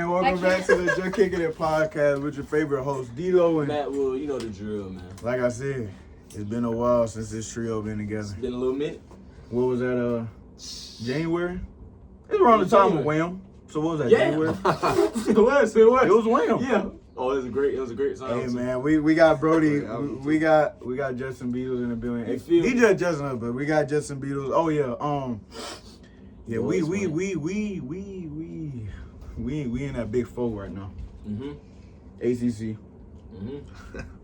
man. Welcome back to the Juh Kickin It Podcast with your favorite host, D-Lo and Matt Wood. You know the drill, man. Like I said, it's been a while since this trio been together. It's been a little minute. What was that, January? It was around the time of Wham. So what was that, January? It was. It was Wham. Yeah. Oh, it was a great song. Hey man, we got Brody, we got Justin Beadles in the building. He just Justin up, but we got Justin Beadles. Oh yeah, yeah, we in that big four right now. ACC.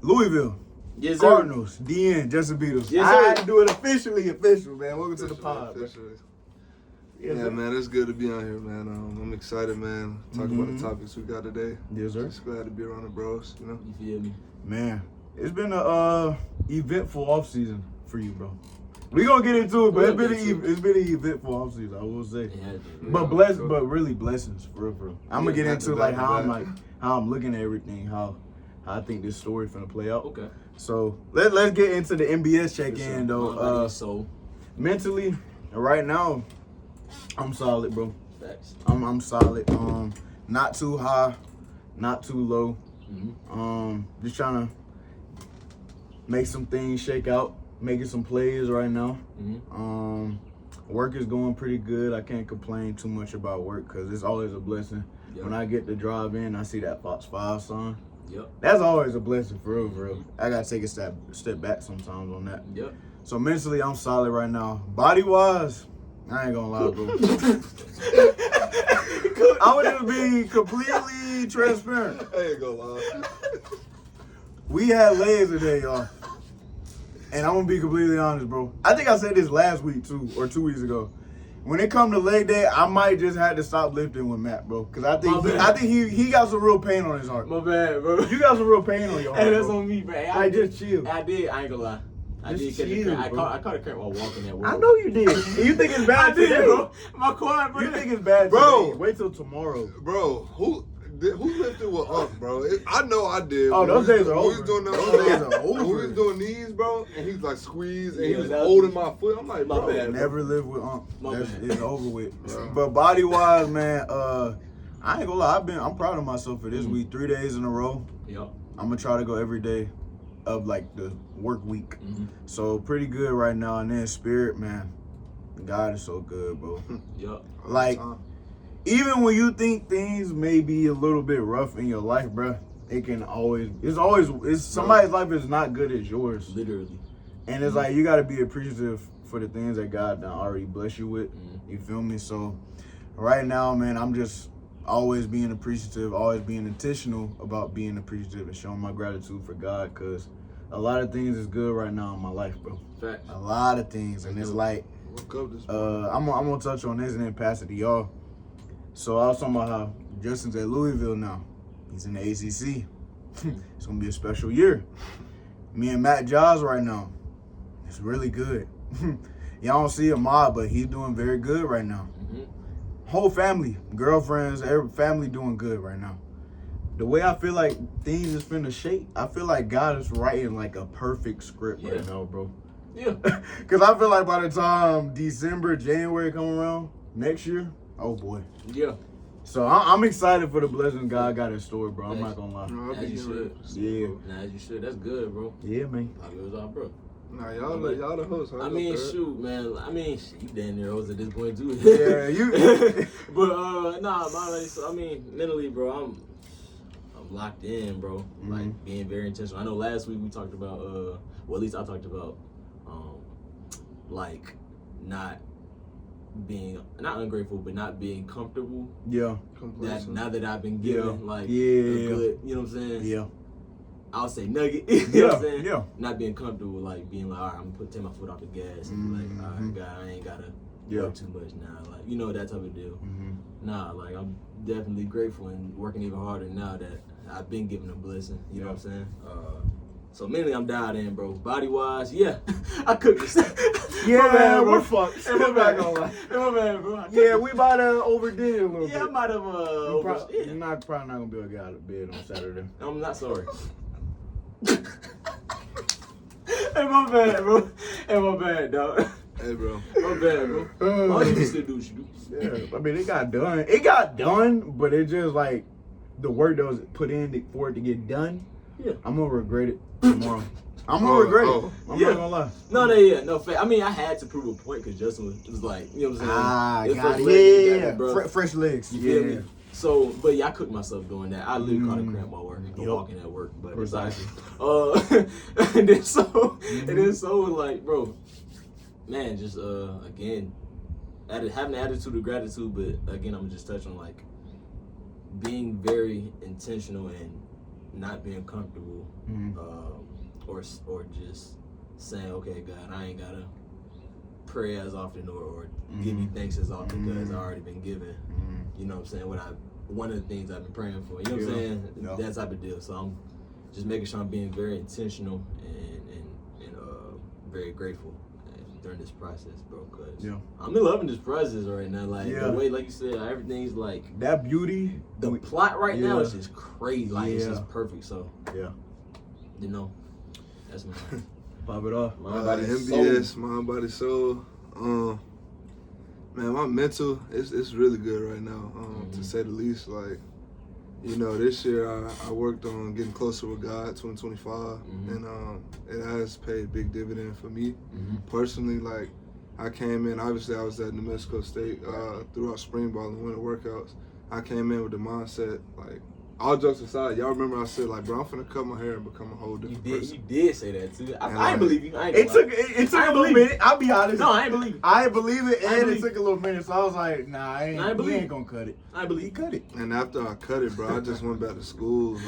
Louisville. Yes, Cardinals. DN, Justin Beadles. Yes, I had to do it official, man. Welcome to the pod. Yeah, man, it's good to be on here, man. I'm excited, man. Talk about the topics we got today. Yes, sir. Just glad to be around the bros, you know? You feel me? Man, it's been a eventful offseason for you, bro. We gonna get into it, but it's been an eventful offseason, I will say. Yeah, But really blessings, for real. I'm gonna get into like how I'm looking at everything, how I think this story finna play out. Okay. So let's get into the MBS check-in though. Mentally, right now, I'm solid, bro. Facts. I'm solid. Not too high, not too low. Just trying to make some things shake out, making some plays right now. Work is going pretty good. I can't complain too much about work because it's always a blessing. Yep. When I get to drive in, I see that Fox 5 sign. Yep. That's always a blessing, for real. I gotta take a step back sometimes on that. Yep. So mentally, I'm solid right now. Body-wise, I ain't gonna lie, bro. I would just be completely transparent. I ain't gonna lie. We had legs today, y'all. And I'm gonna be completely honest, bro. I think I said this last week too, or 2 weeks ago. When it come to leg day, I might just have to stop lifting with Matt, bro. Cause I think he got some real pain on his heart. My bad, bro. You got some real pain on your heart. Hey, that's bro. on me, bro. I just chill. I did. I ain't gonna lie. I did catch a cramp. I caught a cramp while walking at work. I know you did. And you think it's bad today, bro. My quad, bro. You think it's bad Bro. today. Wait till tomorrow. Bro, who lifted with us, bro? I know I did. Oh, those days are over. Those days are over. When we was doing these, bro, and he's like squeezed, and Yeah, he was that- holding my foot. I'm like, My bro. bad. Never live with My bad. It's over with. But body wise, man, I ain't gonna lie. I'm proud of myself for this week. 3 days in a row. Yep. I'm gonna try to go every day of like the work week. So pretty good right now. And then spirit, man, God is so good, bro. Yep. Like, even when you think things may be a little bit rough in your life, bro, it's somebody's life is not good as yours. Literally. And it's like, you got to be appreciative for the things that God done already bless you with. You feel me? So right now, man, I'm just always being appreciative, always being intentional about being appreciative and showing my gratitude for God, because a lot of things is good right now in my life, bro. Facts. A lot of things. And it's like, I'm going to touch on this and then pass it to y'all. So I was talking about how Justin's at Louisville now. He's in the ACC. It's going to be a special year. Me and Matt Jaws right now. It's really good. Y'all don't see a mob, but he's doing very good right now. Whole family, girlfriends, every family doing good right now. The way I feel like things is finna shape, I feel like God is writing like a perfect script right now, bro. Yeah. Because I feel like by the time December, January come around next year, oh boy. Yeah. So I'm excited for the blessings God got in store, bro. I'm not gonna lie. As you should. Yeah. Nah, as you should. That's good, bro. Yeah, man. It was all, bro. Nah, y'all the host. I mean, shoot, man. I mean, you damn near host at this point too. Yeah, you. But I mean, mentally, bro, I'm locked in, bro. Like being very intentional. I know last week we talked about, well, at least I talked about, like not being not ungrateful, but not being comfortable. Yeah. That now that I've been given, a good, you know what I'm saying? Yeah. I'll say nugget. You know what I'm saying? Yeah. Not being comfortable, like being like, all right, I'm gonna take my foot off the gas and be like, all right, God, I ain't gotta work too much now. Like, you know, that type of deal. Nah, like I'm definitely grateful and working even harder now that I've been given a blessing. You know what I'm saying? So mainly I'm dialed in, bro. Body wise, yeah. I cooked this. Man, we're fucked. Am I bad, bro? Yeah, we might have overdid it a little bit. Yeah, I might have You're probably not gonna be able to get out of bed on Saturday. I'm not sorry. Hey, my bad, bro. Hey, my bad, dog. Hey, bro. My bad, bro. All you can still do what you do. Yeah, I mean, it got done. It got done, but it just like the work that was put in for it to get done, I'm gonna regret it tomorrow. I'm gonna regret it. I'm not gonna lie. No. I mean, I had to prove a point because Justin was like, you know what I'm saying? Got it. Fresh legs. You feel me? So, but I cooked myself doing that. I literally caught a cramp while working, walking at work. But precisely. And then so like, bro, man, just again, having the attitude of gratitude. But again, I'm gonna just touch on like being very intentional and not being comfortable, or just saying, okay, God, I ain't gotta pray as often or give you thanks as often because I already been given. You know what I'm saying? One of the things I've been praying for. You know what I'm saying? Yeah. That type of deal. So I'm just making sure I'm being very intentional and very grateful during this process, bro. Cause I'm loving this process right now. Like the way, like you said, everything's like that beauty. The plot right now is just crazy. Like it's just perfect. So you know, that's my pop it off. Mind, body, MBS, mind, body, soul. Man, my mental it's really good right now, to say the least. Like, you know, this year I worked on getting closer with God, 2025, and it has paid big dividend for me personally. Like, I came in, obviously I was at New Mexico State throughout spring ball and winter workouts. I came in with the mindset, like, all jokes aside, y'all remember I said, like, bro, I'm finna cut my hair and become a whole different person. You did say that too. I ain't believe you. It took a little minute. I'll be honest. No, I ain't believe it. I ain't believe it, and it took a little minute. So I was like, nah, he ain't gonna cut it. I believe he cut it. And after I cut it, bro, I just went back to school.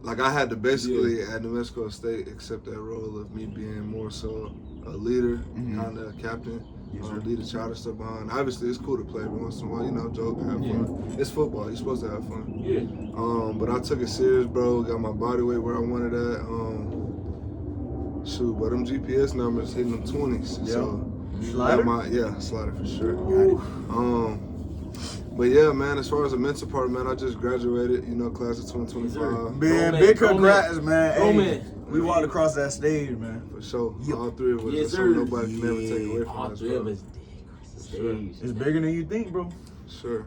Like I had to basically at New Mexico State accept that role of me being more so a leader, kind of a captain. Lead the child and stuff behind. Obviously, it's cool to play every once in a while, you know, joke, have fun. It's football. You're supposed to have fun. Yeah. But I took it serious, bro. Got my body weight where I wanted at. But them GPS numbers hitting them 20s. So slider? Slider for sure. But yeah, man, as far as the mental part, man, I just graduated, you know, class of 2025. Man, big congrats, man. Hey, we walked across that stage, man. For sure. All three of us. Yes, so nobody can never take away from us. All three of us did across the stage. It's bigger than you think, bro. Sure.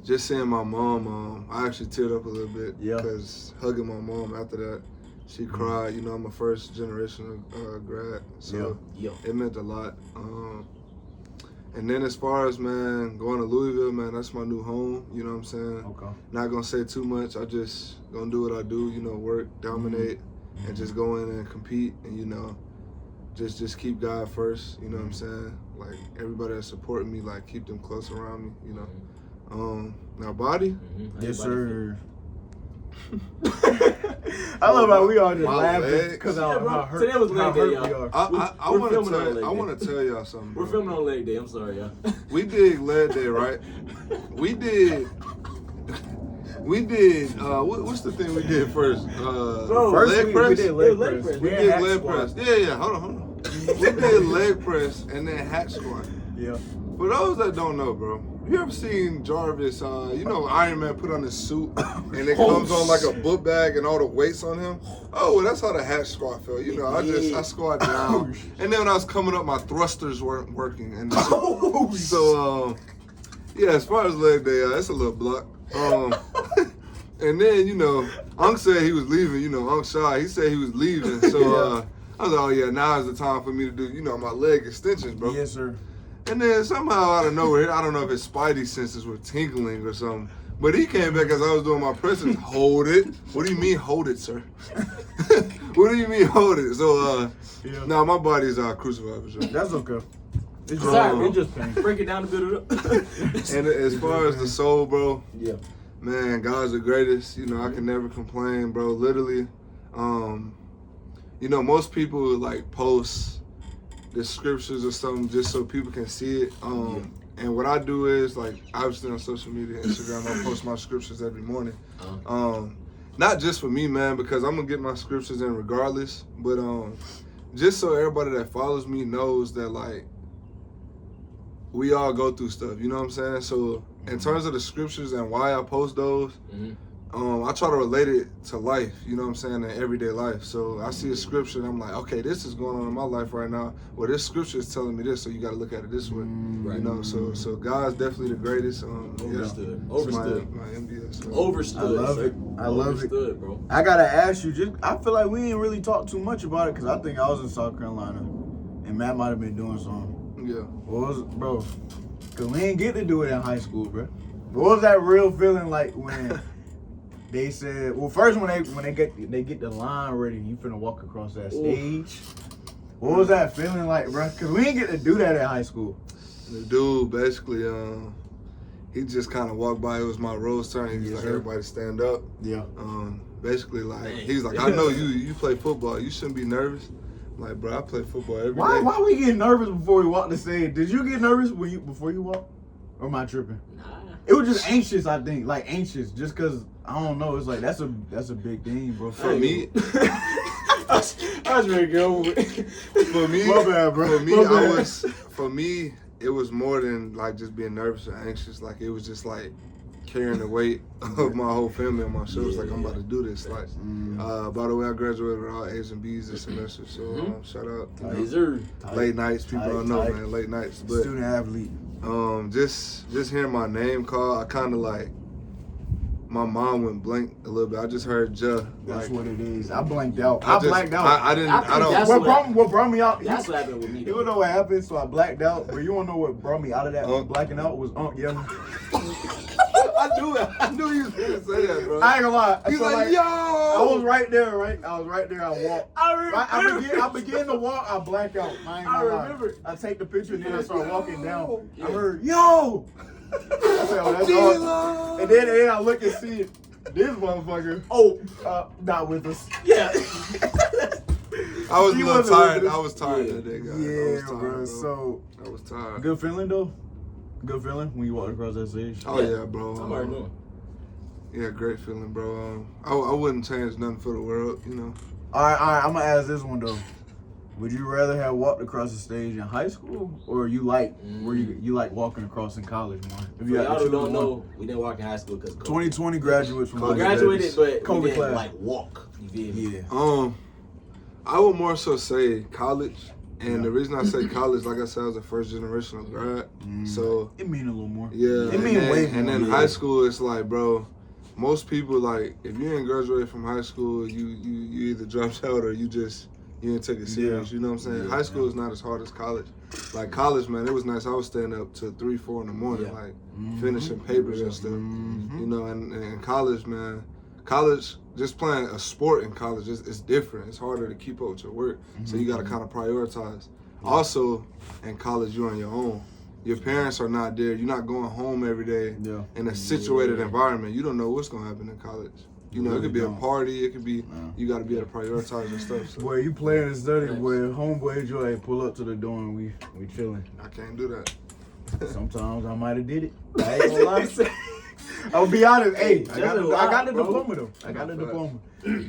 Just seeing my mom, I actually teared up a little bit because hugging my mom after that, she cried. You know, I'm a first generation grad, so it meant a lot. And then as far as, man, going to Louisville, man, that's my new home, you know what I'm saying? Okay. Not going to say too much. I just going to do what I do, you know, work, dominate, and just go in and compete and, you know, just keep God first, you know what I'm saying? Like, everybody that's supporting me, like, keep them close around me, you know? Now, body? Yes, sir. I love how we all just laughing because how hurt, today was leg day, y'all. we are. I want to tell y'all something. We're filming on leg day. I'm sorry, y'all. We did leg day, right? We did. What's the thing we did first? Leg press. We did leg press. We did leg press. Yeah. Hold on. We did leg press and then hat squat. Yeah. For those that don't know, bro, you ever seen Jarvis, you know, Iron Man put on his suit and it comes on like a book bag and all the weights on him? Oh, well, that's how the hat squat felt. You know, I squat down. And then when I was coming up, my thrusters weren't working. And so, as far as leg day, it's a little block. And then, you know, Unc said he was leaving, you know, Unc Shy, he said he was leaving. So I was like, oh, yeah, now is the time for me to do, you know, my leg extensions, bro. Yes, sir. And then somehow out of nowhere, I don't know if his spidey senses were tingling or something, but he came back as I was doing my presses. Hold it. What do you mean, hold it, sir? What do you mean, hold it? So, now my body's crucified for sure. That's okay. It's just pain. Break it down a bit of it. And as far as the soul, bro, man, God's the greatest. You know, I can never complain, bro. Literally, you know, most people like post the scriptures or something just so people can see it. And what I do is, like, obviously on social media, Instagram, I post my scriptures every morning. Not just for me, man, because I'm gonna get my scriptures in regardless, but just so everybody that follows me knows that, like, we all go through stuff, you know what I'm saying? So in terms of the scriptures and why I post those, I try to relate it to life, you know what I'm saying, in everyday life. So I see a scripture and I'm like, okay, this is going on in my life right now. Well, this scripture is telling me this, so you got to look at it this way, you know. So God's definitely the greatest. Overstood. My MBS. So. Overstood. I love it. I love it, bro. I gotta ask you. I feel like we ain't really talked too much about it because I think I was in South Carolina, and Matt might have been doing something. Yeah. What was it, bro? Because we didn't get to do it in high school, bro. What was that real feeling like when they said, well, first when they get the line ready, you finna walk across that stage. What was that feeling like, bro? Because we didn't get to do that in high school. The dude basically, he just kind of walked by. It was my Rose turn. He was like, everybody stand up. Yeah. Basically, like, he's like, I know you play football. You shouldn't be nervous. I'm like, bro, I play football every day. Why we getting nervous before we walk the stage? Did you get nervous before you walk? Or am I tripping? Nah. It was just anxious, I think. Like, anxious. Just because, I don't know. It's like, that's a big thing, bro. For me... I was ready to go with it. For me, my bad, bro. For me, it was more than like just being nervous or anxious. Like it was just like carrying the weight of my whole family on my shoulders. Like I'm about to do this. Like, by the way, I graduated with all A's and B's this semester. So shout out. Late nights, people don't know, man. Late nights, but student athlete. Just hearing my name called, I kind of like. My mom went blank a little bit. I just heard Juh. That's what it is. I blanked out. I blanked out. I don't. What brought me out? That's what happened with me. You don't know what happened, so I blacked out. But you don't know what brought me out of that blacking out was yelling. I knew you was gonna say that, bro. I ain't gonna lie. He's like, yo. I was right there, right? I was right there. I walked. I began to walk. I blacked out. I ain't gonna lie. I take the picture and then I start walking down. I heard, yo. I said, oh, that's awesome. And then I look and see this motherfucker. Not with us. Yeah. I was a little tired. I was tired that day, guys. Yeah, bro. So I was tired. Good feeling though. Good feeling when you walked across that stage. Oh yeah, bro. I'm already knowing. Yeah, great feeling, bro. I wouldn't change nothing for the world, you know. All right. I'm gonna ask this one though. Would you rather have walked across the stage in high school, or you like you like walking across in college more? If y'all who don't know, we didn't walk in high school because 2020 graduates from graduated, but COVID we didn't class. like walk. You feel me? Yeah. I would more so say college, and the reason I say college, like I said, I was a first generational grad, so it mean a little more. Yeah, it mean way more. And then high school, it's like, bro. Most people like if you ain't graduated from high school, you either dropped out or you didn't take it serious, you know what I'm saying? High school is not as hard as college. Like college, man, it was nice. I was staying up till 3, 4 in the morning, like finishing papers and stuff. You know, and college, man, just playing a sport in college is different. It's harder to keep up with your work, so you got to kind of prioritize. Also, in college, you're on your own. Your parents are not there. You're not going home every day in a situated environment. You don't know what's gonna happen in college. You know, it could be a party. It could be, you got to be able to prioritize your stuff. So. Boy, you playing and studying. Boy, homeboy Joy, pull up to the door and we chilling. I can't do that. Sometimes I might have did it. I ain't gonna lie. I'll be honest. Hey, I got the diploma though. I got the diploma.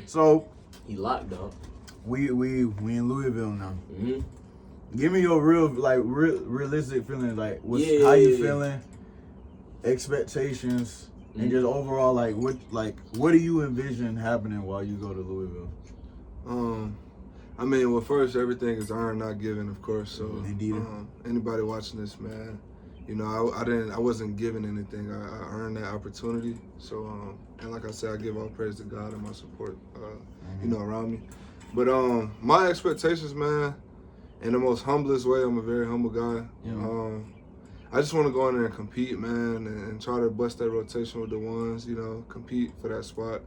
So he locked up. We in Louisville now. Give me your realistic feelings. Like, how you feeling? Expectations. And just overall, what do you envision happening while you go to Louisville? I mean, well, first, everything is earned, not given, of course. So, indeed. Anybody watching this, man, you know, I wasn't given anything. I earned that opportunity. So, and like I said, I give all praise to God and my support, you know, around me. But my expectations, man, in the most humblest way, I'm a very humble guy. I just want to go in there and compete, man, and try to bust that rotation with the ones, you know, compete for that spot.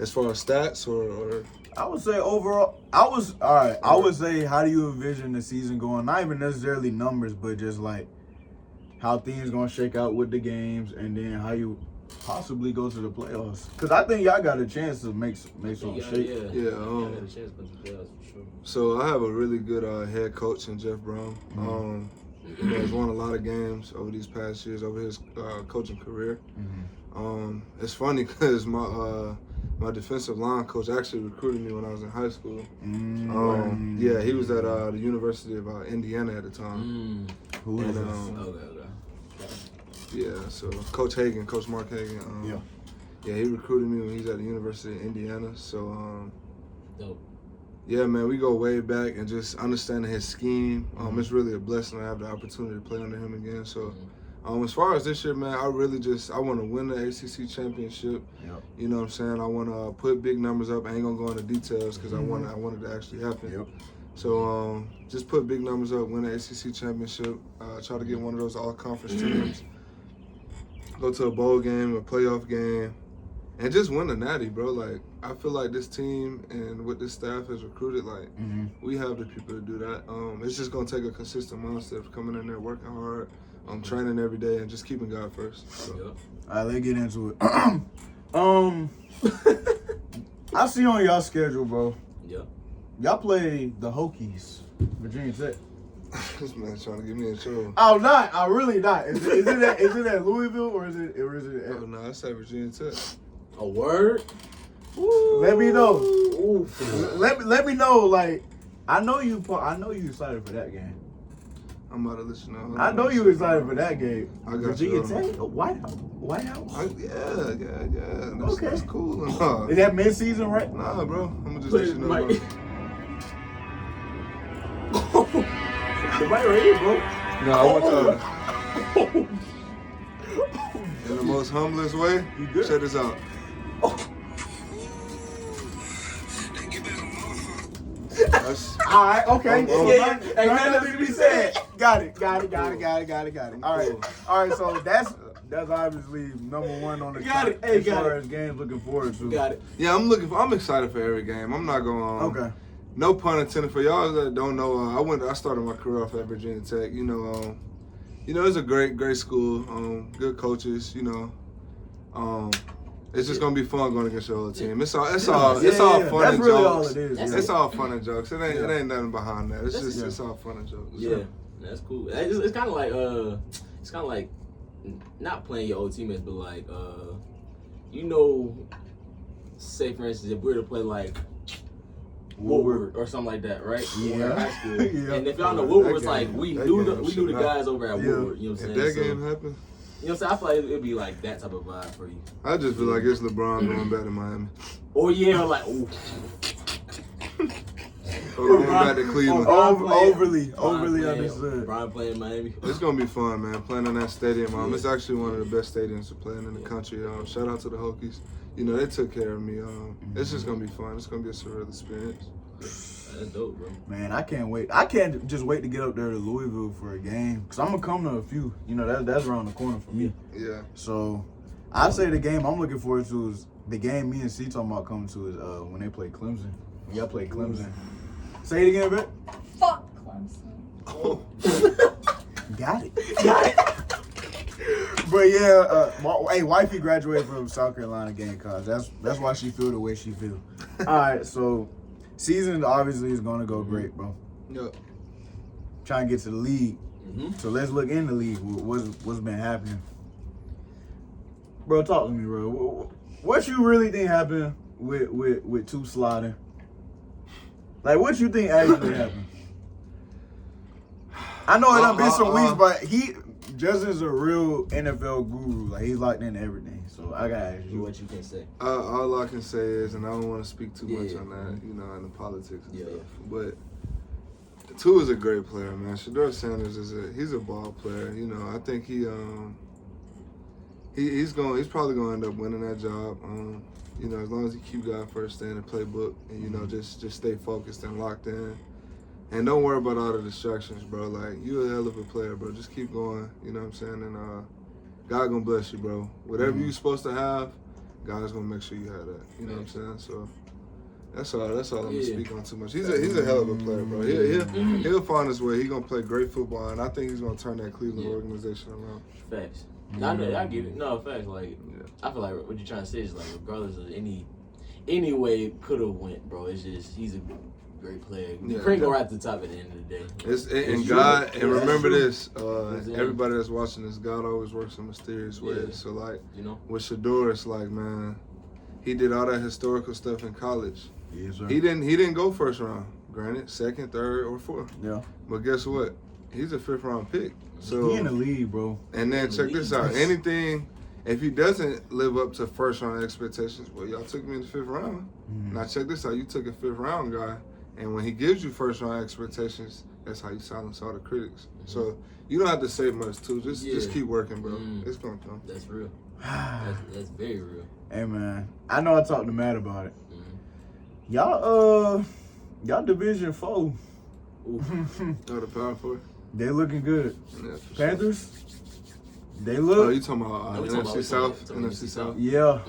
As far as stats or I would say overall, I would say, how do you envision the season going? Not even necessarily numbers, but just like how things gonna shake out with the games, and then how you possibly go to the playoffs. Because I think y'all got a chance to make some shake. Yeah. Got a chance to go to the playoffs for sure. So I have a really good head coach in Jeff Brown. He's won a lot of games over these past years, over his coaching career. It's funny because my defensive line coach actually recruited me when I was in high school. Yeah, he was at the University of Indiana at the time. Who is Yeah, so Coach Mark Hagan. Yeah, he recruited me when he's at the University of Indiana. So, dope. Yeah, man, we go way back and just understanding his scheme. It's really a blessing to have the opportunity to play under him again. So, as far as this year, man, I want to win the ACC championship. Yep. You know what I'm saying? I want to put big numbers up. I ain't gonna go into details because I want it to actually happen. Yep. So, just put big numbers up, win the ACC championship. Try to get one of those all-conference teams. Go to a bowl game, a playoff game. And just win the natty, bro. Like, I feel like this team and what this staff has recruited, like, we have the people to do that. It's just going to take a consistent mindset of coming in there, working hard, training every day, and just keeping God first. So. All right, let's get into it. I see on y'all schedule, bro. Yeah. Y'all play the Hokies, Virginia Tech. This man's trying to get me in trouble. I'm not. I'm really not. Is it at Louisville or is it at? Oh, no, I said Virginia Tech. A word? Ooh. Let me know. Let me know. Like, I know you excited for that game. I'm about to let you know. I know you excited for that game. I got Virginia you. Tech, White House. Yeah. Okay. That's cool. Is that mid-season, right? Nah, bro. I'm gonna just let you know. Bro. The mic right here, bro. No, I want to. In the most humblest way, check this out. All right, okay. Ain't nothing to be said. Got it. All right. So that's obviously number one on the Got it. as far as games looking forward to. Got it. Yeah, I'm excited for every game. I'm not going. Okay. No pun intended. For y'all that don't know, I started my career off at Virginia Tech. It's a great school. Good coaches. It's just gonna be fun going against your other team. It's all fun That's and really jokes. all it is. It's all fun and jokes. It ain't nothing behind that. It's all fun and jokes. Yeah, that's cool. It's kind of like not playing your old teammates, but like say for instance, if we were to play like Woodward or something like that, right? Yeah. High school. Yeah. And if y'all know Woodward was like we knew the guys over at Woodward. You know what I'm saying? If that game happened. You know what I'm saying? I feel like it'd be like that type of vibe for you. I just feel like it's LeBron going back to Miami. Or like, ooh. Or going back to Cleveland. Overly understood. LeBron playing Miami. It's going to be fun, man, playing in that stadium. It's actually one of the best stadiums to play in the country. Shout out to the Hokies. They took care of me. It's just going to be fun. It's going to be a surreal experience. That's dope, bro. Man, I can't wait. I can't just wait to get up there to Louisville for a game because I'm gonna come to a few. That's around the corner for me. Yeah. So, I'd say the game I'm looking forward to is the game me and C talking about coming to is when they play Clemson. Y'all play Clemson. Say it again, Vic. Fuck Clemson. Oh. Got it. But yeah, hey, wifey graduated from South Carolina Gamecocks. That's why she feel the way she feel. All right, so. Season obviously is gonna go great, bro. Yep. Trying to get to the league. So let's look in the league. What's been happening? Bro, talk to me, bro. What you really think happened with two sliding? Like, what you think actually happened? I know it done been some weeks, but Justin's a real NFL guru. Like, he's locked into everything. So I gotta ask you what you can say. All I can say is, and I don't want to speak too much on that, in the politics and stuff. But Tua is a great player, man. Shedeur Sanders he's a ball player. I think he's probably gonna end up winning that job. As long as he keep God first in the playbook and just stay focused and locked in. And don't worry about all the distractions, bro. Like, you're a hell of a player, bro. Just keep going, you know what I'm saying? And God gonna bless you, bro. Whatever you're supposed to have, God's gonna make sure you have that. You know what I'm saying? So that's all I'm gonna speak on too much. He's a hell of a player, bro. He'll find his way. He's gonna play great football, and I think he's gonna turn that Cleveland organization around. Facts. I get it. No, facts. Like, I feel like what you're trying to say is like, regardless of any way it could have went, bro. It's just he's a great player. You can't go right to the top at the end of the day. Remember this, everybody that's watching this, God always works in mysterious ways. So like, with Shedeur, it's like, man, he did all that historical stuff in college. Yes, sir. He didn't go first round. Granted, second, third, or fourth. Yeah. But guess what? He's a 5th round pick. So he in the league, bro. And then check this out. Anything, if he doesn't live up to 1st round expectations, well, y'all took me in the 5th round. Now check this out. You took a 5th round guy, and when he gives you 1st round expectations, that's how you silence all the critics. So you don't have to say much too. Just keep working, bro. It's gonna come. That's real. That's very real. Hey man, I know I talked to Matt about it. Y'all Division 4. The Power 4. They looking good. Yeah, Panthers. They look. Oh, you talking about NFC South? NFC South. Yeah.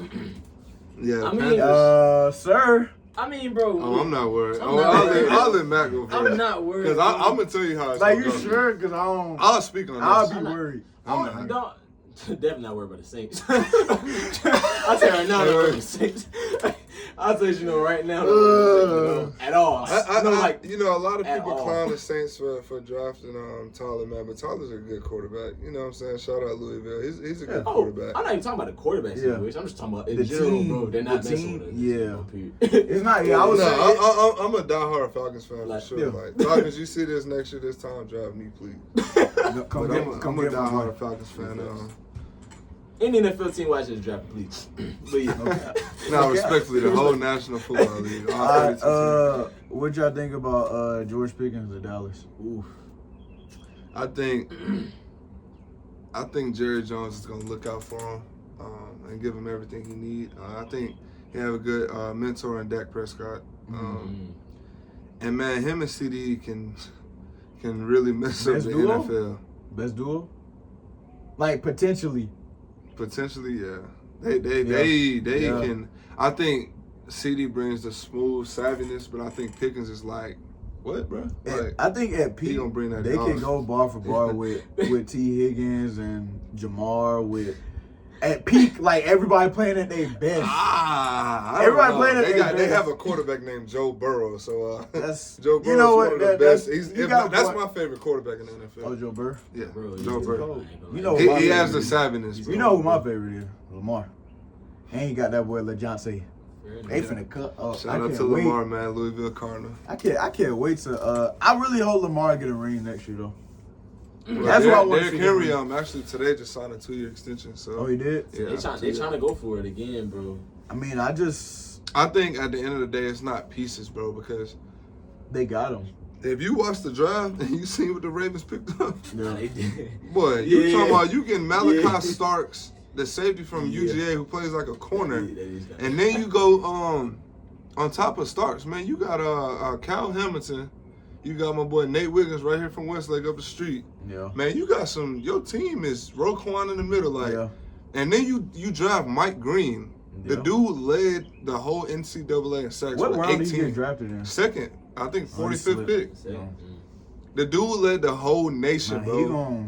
Yeah. I mean, Panthers. Sir. I mean, bro. Oh, I'm not worried. I'll let Matt go first. I'm not worried. Because I'm going to tell you how it's like, going you sure? Because I don't. I'll speak on this. I'll be worried. Definitely not worried about the Saints. I'll tell you right now, I'm not worried about the Saints. I'll tell you right now, at all. A lot of people clown the Saints for drafting Tyler, man, but Tyler's a good quarterback. You know what I'm saying? Shout out Louisville. He's a good quarterback. I'm not even talking about the quarterback situation. I'm just talking about in general, bro. They're not messing with it. Yeah. It's not. Yeah, I'm a diehard Falcons fan for sure. Yeah. Like, Falcons, you see this next year, this time, draft me, please. I'm a diehard Falcons fan. Any NFL team watching this draft, please. But yeah. No, respectfully, the whole National Football League. What y'all think about George Pickens of Dallas? Oof. I think Jerry Jones is gonna look out for him and give him everything he needs. I think he have a good mentor in Dak Prescott. And man, him and CD can really mess up the NFL. Best duo? Like potentially. Potentially, yeah. They can. I think CD brings the smooth savviness, but I think Pickens is like, what, bro? Like, I think at peak, he gonna bring that. They can go bar for bar with T. Higgins and Jamar. At peak, like everybody playing at their best. Everybody playing at their best. They have a quarterback named Joe Burrow, so that's Joe Burrow's one of the best. That's my favorite quarterback in the NFL. Oh, Joe Burrow? Yeah, bro, Joe Burrow. You know he has the savviness, bro. You know who my favorite is? Lamar. And he got that boy LeJohn. They finna cut up. Shout out to Lamar, man, Louisville Cardinal. I can't wait to. I really hope Lamar get a ring next year though. Well, that's what I want to see. Derrick Henry, actually today just signed a 2-year extension. So. Oh, he did? Yeah, they trying to go for it again, bro. I mean, I think at the end of the day, it's not pieces, bro, because they got him. If you watch the draft and you see what the Ravens picked up, they did. Boy, you talking about you getting Malachi Starks, the safety from UGA who plays like a corner, and then you go on top of Starks, man. You got Cal Hamilton. You got my boy Nate Wiggins right here from Westlake up the street. Yeah. Man, you got your team is Roquan in the middle, like, and then you drive Mike Green. The dude led the whole NCAA in sacks. What round did he get drafted in? Second, I think 45th pick. The dude led the whole nation, bro.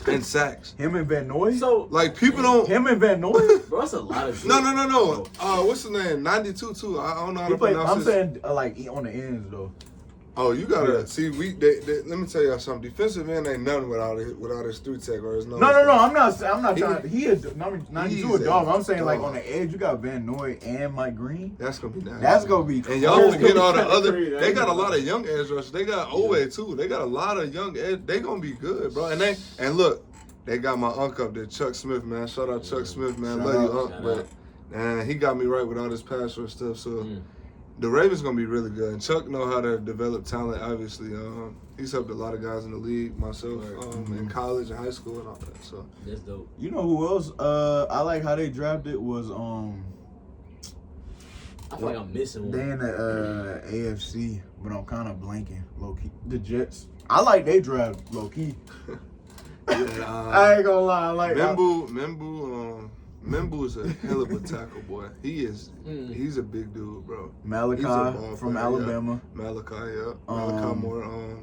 In sacks. Him and Van Noy? So, like, people don't. Him and Van Noy? Bro, that's a lot of shit. No. What's his name? 92 too. I don't know how to pronounce it. I'm saying like on the ends though. Oh, you gotta see. Let me tell y'all something. Defensive end ain't nothing without his 3-tech or his nose. No. I'm not trying. He is number 92 a dog. I'm saying like on the edge, you got Van Noy and Mike Green. That's gonna be nice. That's gonna be. And y'all forget all the other. They got a lot of young edge rushers. They got Owe too. They got a lot of young edge. They gonna be good, bro. And look, they got my uncle up there, Chuck Smith, man. Shout out Chuck Smith, man. Love you, Unc. But man, he got me right with all this pass rush stuff. So. The Ravens gonna be really good, and Chuck know how to develop talent. Obviously, he's helped a lot of guys in the league, myself, in college and high school and all that. So that's dope. You know who else? I like how they drafted was I feel like I'm missing one. They in the AFC, but I'm kind of blanking low key. The Jets. I like they draft low key. I ain't gonna lie. I like Membu is a hell of a tackle, boy. He's a big dude, bro. Malachi from Alabama. Yeah. Malachi Moore.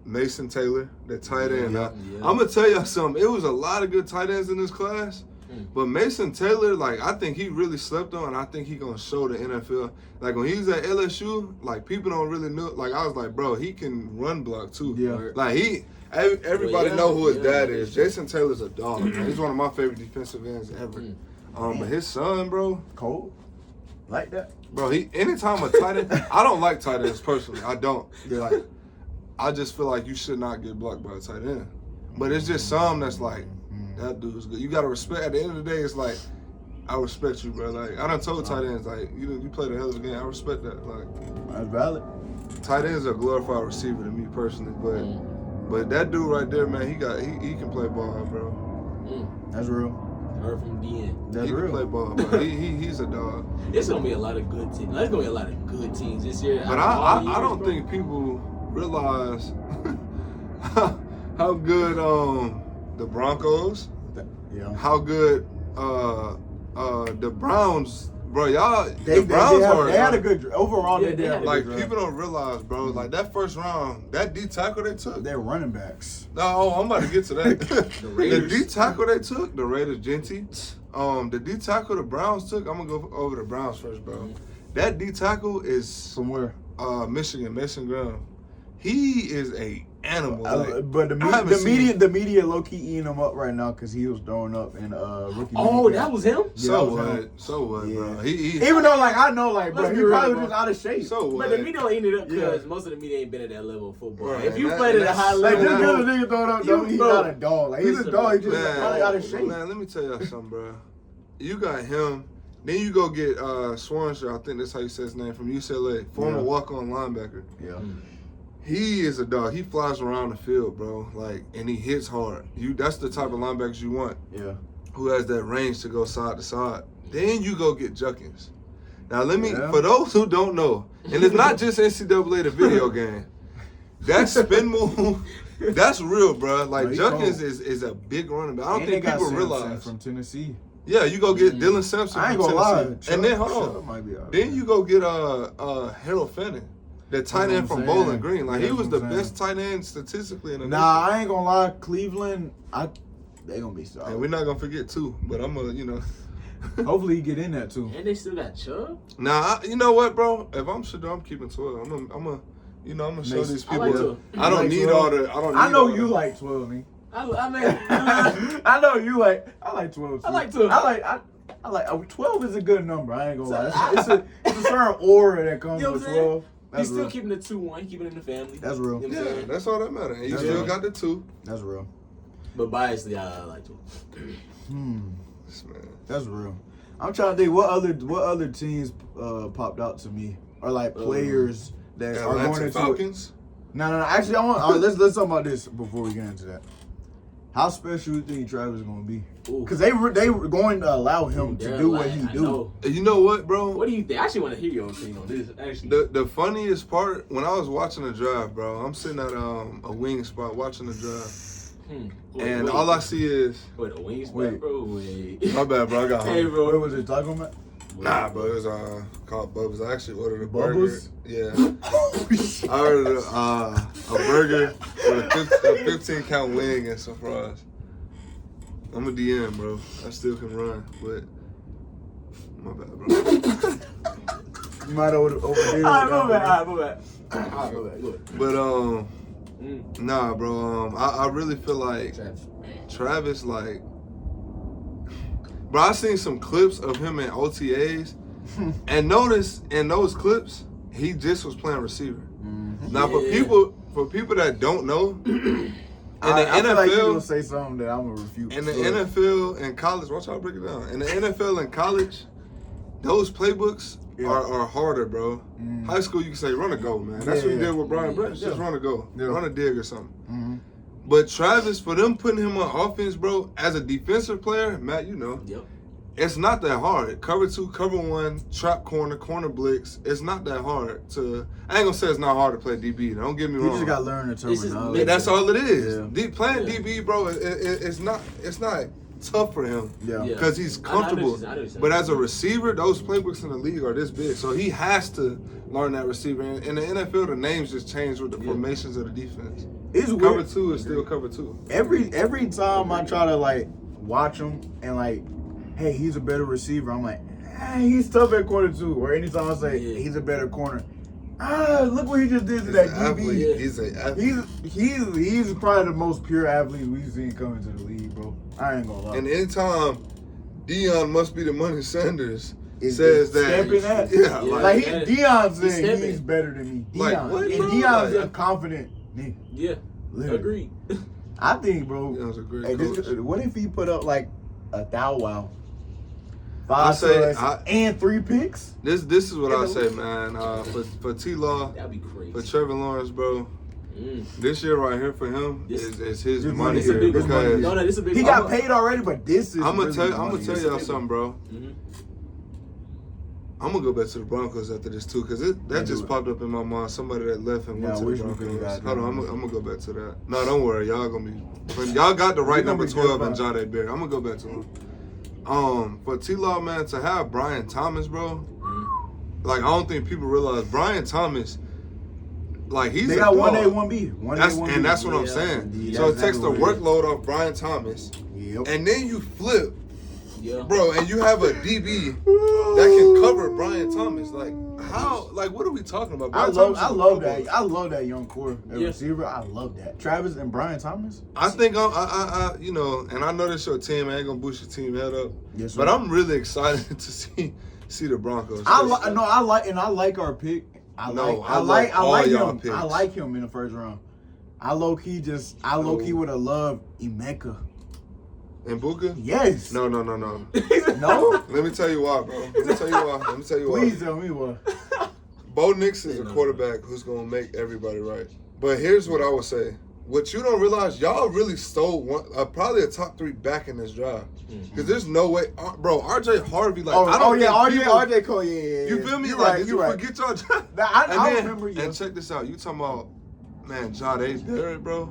Mason Taylor, the tight end. I'm gonna tell y'all something. It was a lot of good tight ends in this class, but Mason Taylor, like, I think he really slept on, and I think he gonna show the NFL. Like when he was at LSU, like people don't really know. Like I was like, bro, he can run block too. Yeah. Like everybody know who his dad is. Jason Taylor's a dog, man. He's one of my favorite defensive ends ever. But his son, bro, cold like that, bro. Anytime a tight end, I don't like tight ends personally. I don't. Like, I just feel like you should not get blocked by a tight end. But it's just some that's like, that dude's good. You got to respect. At the end of the day, it's like, I respect you, bro. Like, I done told tight ends, like, you played a hell of a game. I respect that. Like, that's valid. Tight ends are a glorified receiver to me personally, but that dude right there, man, he can play ball, bro. That's real. Heard from DN. That's he real. Can play ball, bro. He's a dog. It's gonna be a lot of good teams. There's gonna be a lot of good teams this year. But I don't think people realize how good the Broncos, how good the Browns. Bro, y'all, the Browns they had a good overall. They did. Like, people don't realize, bro. Like, that first round, that D tackle they took. They're running backs. No, I'm about to get to that. The D tackle they took, the Raiders, Genty. The D tackle the Browns took. I'm gonna go over the Browns first, bro. That D tackle is somewhere. Michigan, Mason Graham. He is a animal. But the media low key eating him up right now because he was throwing up in rookie. Oh, that was him. So what, yeah. bro? He even though, like, I know, like, bro, he probably was just out of shape. So what? But the media don't eat it up because most of the media ain't been at that level of football. Right, if you played at a high level, like, just nigga throwing up, though, he's not a dog. Like, he's a dog. He's just probably out of shape. Man, let me tell y'all something, bro. You got him. Then you go get Swanshaw. I think that's how you say his name, from UCLA, former walk-on linebacker. Yeah. He is a dog. He flies around the field, bro. Like, and he hits hard. That's the type of linebackers you want. Yeah. Who has that range to go side to side. Then you go get Juckins. Now for those who don't know, and it's not just NCAA the video game. That spin move, that's real, bro. Like, Juckins is a big running back. I don't think people realize. From Tennessee. Yeah, you go get Dylan Simpson from Tennessee. Lie. And then hold on. Then you go get Harold Fanning. The tight end from Bowling Green. Like, he was the best tight end statistically in the nation. I ain't gonna lie. Cleveland, they gonna be solid. And we're not gonna forget, too. But I'm gonna, hopefully he get in that, too. And they still got Chubb? Nah, you know what, bro? If I'm Shador, I'm keeping 12. I'm gonna show these people. I don't need all the. I know you like 12, man. I know you like. I like 12 too. I like 12. I like 12 is a good number. I ain't gonna lie. It's a certain aura that comes with 12. He's still keeping the 2-1, keeping it in the family. That's real. Yeah, that's all that matters. And you still got the 2. That's real. But biasly, I like 2. That's real. I'm trying to think what other teams popped out to me, or like players that are going into Falcons. No. Actually, I want. Let's talk about this before we get into that. How special do you think Travis is going to be? Because they were going to allow him to do what he do. You know what, bro? What do you think? I actually want to hear your opinion on this. Actually, the funniest part, when I was watching the draft, bro, I'm sitting at a wing spot watching the draft. And all I see is... Wait, a wing spot, bro? Wait. My bad, bro. I got home. Hey, bro. What was it, Taco Man? Nah, bro. It was called Bubba's. I actually ordered a Bubba's? burger. Yeah. I ordered a burger with a 15-count wing and some fries. I'm a DM, bro. I still can run, but my bad, bro. You might overdid it. All right, my bad. But nah, bro. I really feel like Travis, like, bro. I seen some clips of him in OTAs, and notice in those clips he just was playing receiver. Now for people that don't know. In the NFL, feel like you're gonna say something that I'm gonna refute. In the NFL and college, watch how I break it down. In the NFL and college, those playbooks are harder, bro. High school, you can say run a go, man. That's what you did with Brian Branch. Just run a go, run a dig or something. But Travis, for them putting him on offense, bro, as a defensive player, Matt, you know, it's not that hard. Cover 2, cover 1, trap corner blitz. It's not that hard to. I ain't gonna say it's not hard to play DB. Don't get me wrong. You just gotta learn the terminology. That's all it is. Playing DB, bro, it's not tough for him. Because he's comfortable. But as a receiver, those playbooks in the league are this big, so he has to learn that receiver. In the NFL, the names just change with the formations of the defense. It's cover weird. 2 is still cover 2. Every time I try to like watch him and like, hey, he's a better receiver, I'm like, he's tough at corner 2. Or anytime I say he's a better corner, look what he just did to that DB. He's an athlete. He's probably the most pure athlete we've seen come into the league, bro. I ain't gonna lie. And anytime Deion must be the money Sanders says that. Stamping that? Yeah. Deion saying he's better than me. Deion. Like, what, and Deion's confident Nigga. Yeah. Literally. Agreed. I think, bro. That was a great coach. What if he put up like a thou wow? 5 sacks and 3 picks? This is what I say, man. For T-Law, that'd be crazy. For Trevor Lawrence, bro. This year right here for him is his money here because he got paid already, but this is. I'm gonna tell y'all something, bro. I'm gonna go back to the Broncos after this too, cause that just popped up in my mind. Somebody that left and went to the Broncos. Hold on, I'm gonna go back to that. No, don't worry, y'all got the right number 12 in Juh Berry. I'm gonna go back to him. For T-Law, man, to have Brian Thomas, bro. Like I don't think people realize Brian Thomas. Like he's they got 1A, 1B. And that's what I'm saying. Yeah, so it takes the workload off Brian Thomas, and then you flip, bro, and you have a DB that can cover Brian Thomas. Like how? Like what are we talking about? I love that young core receiver. I love that. Travis and Brian Thomas. I think I you know, and I know this your team. I ain't gonna boost your team head up. Yes, but I'm really excited to see the Broncos. I like our pick. I like him in the first round. I low key would have loved Emeka. And Buka? Yes. No. No? Let me tell you why, bro. Let me tell you why. Please tell me why. Bo Nix is a quarterback who's gonna make everybody right. But here's what I would say. What you don't realize, y'all really stole probably a top 3 back in this drive. Because there's no way, bro. RJ Harvey, like RJ Cole, yeah. You feel me? You're like, right, did you forget y'all? I remember you. And check this out. You talking about, man, Juh Barrett, bro.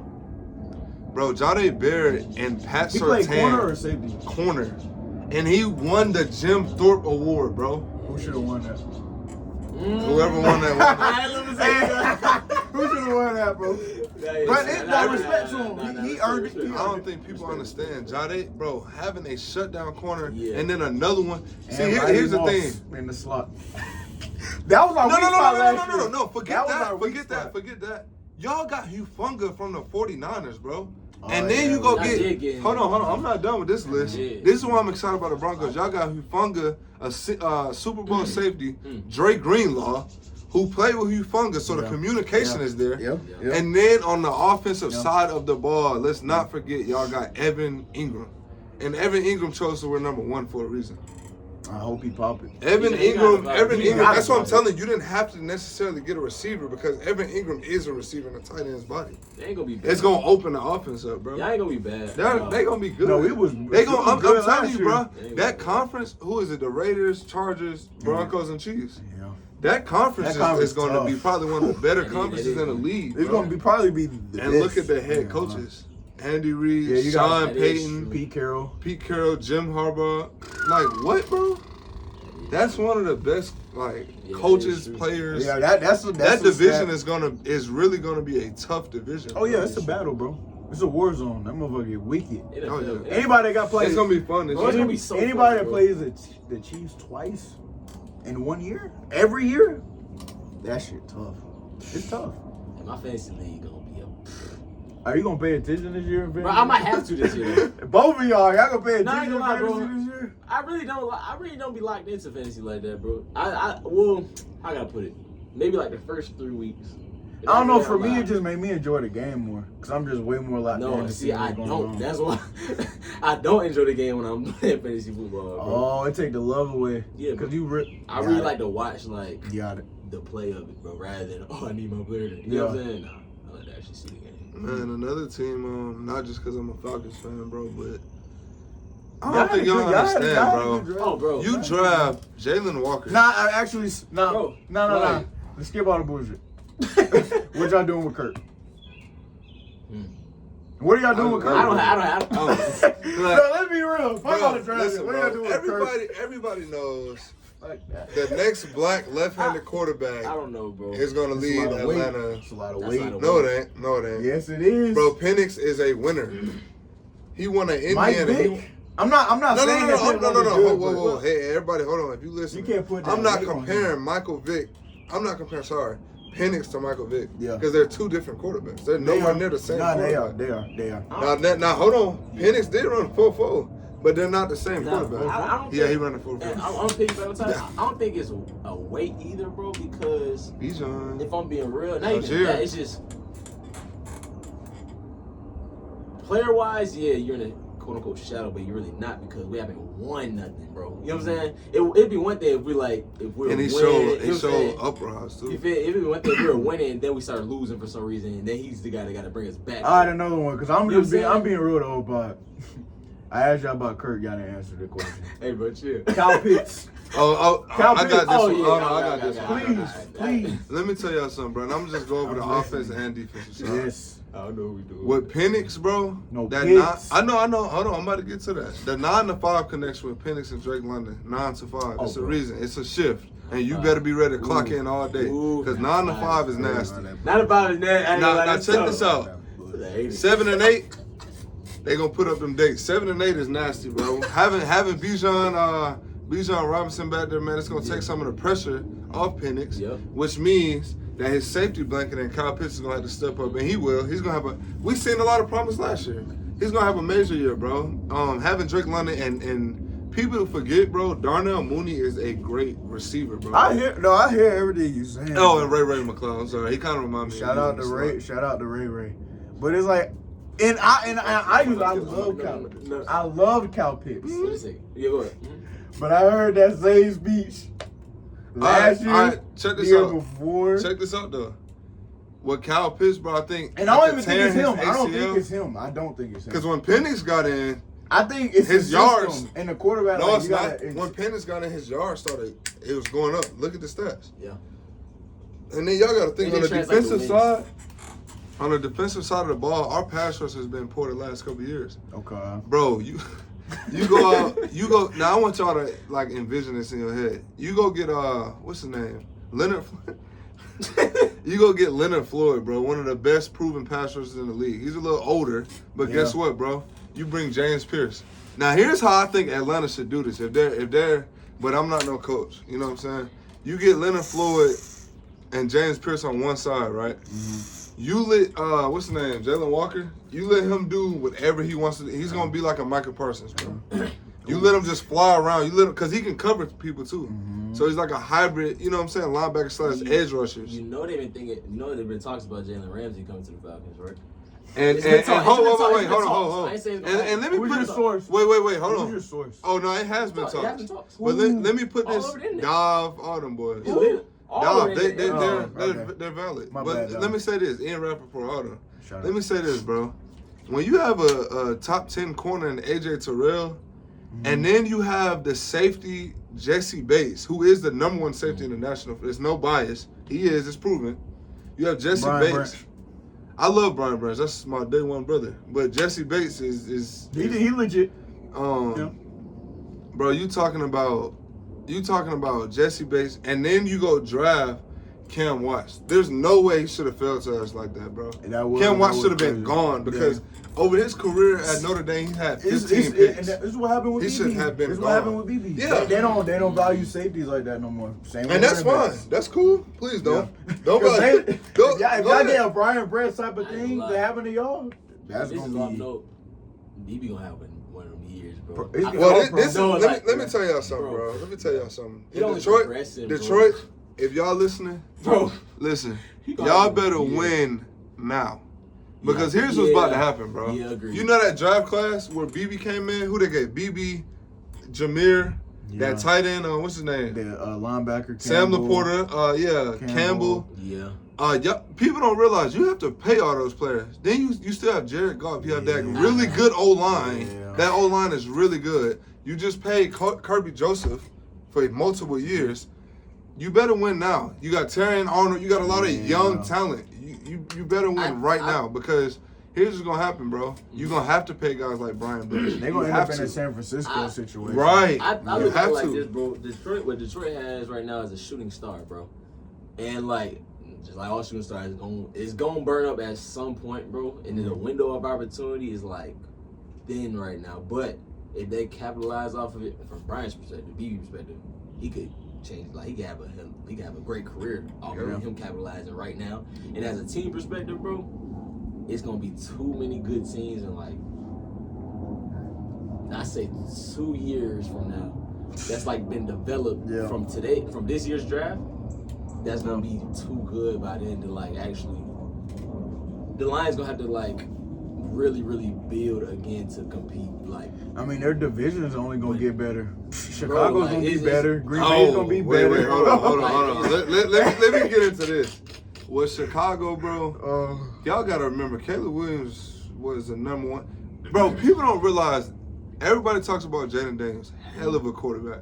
Bro, Juh Barrett and Pat Surtain. He played corner or safety? Corner. And he won the Jim Thorpe Award, bro. Who should have won that? Whoever won that one. Who should have won that, bro? But it's no respect to him. He earned it. I don't think people understand. Juh, bro, having a shutdown corner and then another one. See, here's the thing. In the slot. That was our weak spot last year. No. Forget that. Y'all got Hufanga from the 49ers, bro. And then you go get. Hold on. I'm not done with this list. This is why I'm excited about the Broncos. Y'all got Hufanga, a Super Bowl safety, Dre Greenlaw, who played with Hufanga, so the communication is there. And then on the offensive side of the ball, let's not forget y'all got Evan Ingram. And Evan Ingram chose to wear number 1 for a reason. I hope he pop it. Evan Ingram, that's what I'm telling you. You didn't have to necessarily get a receiver because Evan Ingram is a receiver in a tight end's body. They ain't gonna be bad. It's gonna open the offense up, bro. Y'all ain't gonna be bad. They gonna be good. No, I'm telling you, bro. That conference, who is it? The Raiders, Chargers, Broncos, and Chiefs. Yeah. That conference is going to be probably one of the better conferences in the league. It's going to probably be the best. Look at the head coaches. Andy Reid, Sean Payton, Pete Carroll, Jim Harbaugh. Like, what, bro? That's one of the best, coaches, players. Yeah, that division is really gonna be a tough division. Oh yeah, it's a battle, bro. It's a war zone. That motherfucker get wicked. Anybody that got played, it's gonna be fun. Anybody that plays the Chiefs twice in 1 year, every year, that shit tough. It's tough. My fantasy league gonna be up. Are you gonna pay attention this year, bro? I might have to this year. Both of y'all gonna pay attention this year? I really don't be locked into fantasy like that, bro. How can I put it? Maybe like the first 3 weeks. I don't know. For me, it just made me enjoy the game more because I'm just way more locked in. No, see, I don't. That's why I don't enjoy the game when I'm playing fantasy football, bro. Oh, it take the love away. Yeah, because I really like to watch the play of it, bro, rather than I need my player. You know what I'm saying? No, I like to actually see the game. Man, another team, not just because I'm a Falcons fan, bro, but I don't think y'all understand, bro. Oh, bro. You draft Jalen Walker. No. Let's skip all the bullshit. What y'all doing with Kurt? What are y'all doing with Kurt? I don't. No, let's be real. Fuck all the draft. Listen, what are y'all doing with Kurt? Everybody knows the next black left-handed quarterback I don't know, bro. is going to lead Atlanta. It's a lot of weight. No, it ain't. Yes, it is. Bro, Penix is a winner. He won an Indiana. I'm not saying that. No. Whoa. Hey, everybody, hold on. If you listen, you can't put that I'm not comparing Michael Vick. Penix to Michael Vick. Yeah. Because they're two different quarterbacks. They're nowhere near the same. No, they are. Now, hold on. Penix did run 4.4, but they're not the same quarterback. He ran a 4.4. I don't think it's a weight either, bro, because Bijan. if I'm being real, not even that, it's just player-wise, yeah, you're in a quote-unquote shadow, but you're really not because we haven't won nothing, bro. You know what I'm saying? It'd be one thing if we're winning. And he showed uprise, too. If it be one thing if we were winning, then we started losing for some reason, and then he's the guy that got to bring us back. I had another one, because I'm being real the whole pod. I asked y'all about Kirk, y'all didn't answer the question. Hey, bro, chill. Kyle Pitts. Cal I got this one. Yeah, I got this one. Please. Let me tell y'all something, bro. And I'm just going over the offensive and defensive side. Yes. I don't know what we doing. With Penix, bro. No, I know. Hold on, I'm about to get to that. The 9-5 connection with Penix and Drake London, 9-5. It's a reason. It's a shift. And you better be ready to clock in all day. Because 9-5 is nasty. 9-5 is nasty. Now check this out. 7 and 8, they gonna put up them dates. 7 and 8 is nasty, bro. having Bijan Robinson back there, man, it's gonna take some of the pressure off Penix, which means that his safety blanket and Kyle Pitts is gonna have to step up, and he will. He's gonna have we seen a lot of promise last year. He's gonna have a major year, bro. Having Drake London and people forget, bro. Darnell Mooney is a great receiver, bro. I hear everything you saying. Oh, and Ray McCloud. I'm sorry, he kind of reminds me. Shout out to Ray. But it's like, and I love Cal. I love Cal Pitts. Yeah, go ahead. But I heard that Zay's speech last year. Check this year out. Before. Check this out though. What Cal Pitts, bro, I think. And I don't even think it's him. I don't think it's him. Because when Penix got in, I think it's his yards and the quarterback. No, it's not. When Penix got in, his yards started. It was going up. Look at the stats. Yeah. And then y'all got to think on the defensive side. On the defensive side of the ball, our pass rush has been poor the last couple of years. Okay. Bro, you go out. Now I want y'all to like envision this in your head. You go get what's his name? Leonard. You go get Leonard Floyd, bro, one of the best proven pass rushers in the league. He's a little older, but guess what, bro? You bring James Pierce. Now here's how I think Atlanta should do this. If they're, but I'm not no coach. You know what I'm saying? You get Leonard Floyd and James Pierce on one side, right? Mm-hmm. You let what's his name? Jalen Walker. You let him do whatever he wants to do. He's gonna be like a Michael Parsons, bro. You let him just fly around. You let him, cause he can cover people too. Mm-hmm. So he's like a hybrid. You know what I'm saying? Linebacker slash edge rushers. You know they've been thinking. You know there've been talks about Jalen Ramsey coming to the Falcons, right? And hold on. And let me put your source. Wait, hold on. Who's your source? Oh no, it has been talks. But let me put this. Dov, all them boys. Dov, they're valid. But let me say this, Ian Rappaport, all them. Let me say this, bro. When you have a top 10 corner in AJ Terrell, and then you have the safety Jesse Bates, who is the number one safety in the national. There's no bias. He is. It's proven. You have Jesse Bates. Branch. I love Brian Branch. That's my day one brother. But Jesse Bates is he legit. Bro, you talking about Jesse Bates, and then you go draft Cam Watts. There's no way he should have fell to us like that, bro. Cam Watts should have been gone because over his career at Notre Dame, he had 15 picks. And this is what happened with BB. He should have been gone. This is what happened with BB. Yeah. They don't value safeties like that no more. Same and that's fine. That's cool. Please don't. Yeah. If y'all get a Brian Branch type of thing to happen to y'all, that's going to be... BB going to have one of them years, bro. Let me tell y'all something, bro. Let me tell y'all something. In Detroit, if y'all listening, bro, listen. Y'all better win now. Because here's what's about to happen, bro. Yeah, agreed. You know that draft class where BB came in? Who they get? BB, Jameer, that tight end, what's his name? The linebacker, Sam Laporta, Campbell. Yeah. People don't realize you have to pay all those players. Then you still have Jared Goff. You have that really good O-line. Yeah. That O-line is really good. You just paid Kirby Joseph for multiple years. You better win now. You got Terrion Arnold. You got a lot of young talent. You better win right now because here's what's gonna happen, bro. You're gonna have to pay guys like Brian Branch. They're gonna end up in a San Francisco situation. Right. I look at it like this, bro. What Detroit has right now is a shooting star, bro. And like just like all shooting stars, it's gonna burn up at some point, bro. And then the window of opportunity is like thin right now. But if they capitalize off of it from Brian's perspective, BB's perspective, he could change. Like he could have a great career off of him capitalizing right now. And as a team perspective, bro, it's gonna be too many good teams in like I say 2 years from now. That's like been developed from this year's draft. That's gonna be too good by then to like actually. The Lions gonna have to like really, really build again to compete. Like, I mean, their division is only gonna get better. Chicago's gonna be better. Green Bay's gonna be better. Wait, hold on. Let me get into this. With Chicago, bro, y'all gotta remember, Caleb Williams was the number one. Bro, people don't realize. Everybody talks about Jaden Daniels, hell of a quarterback.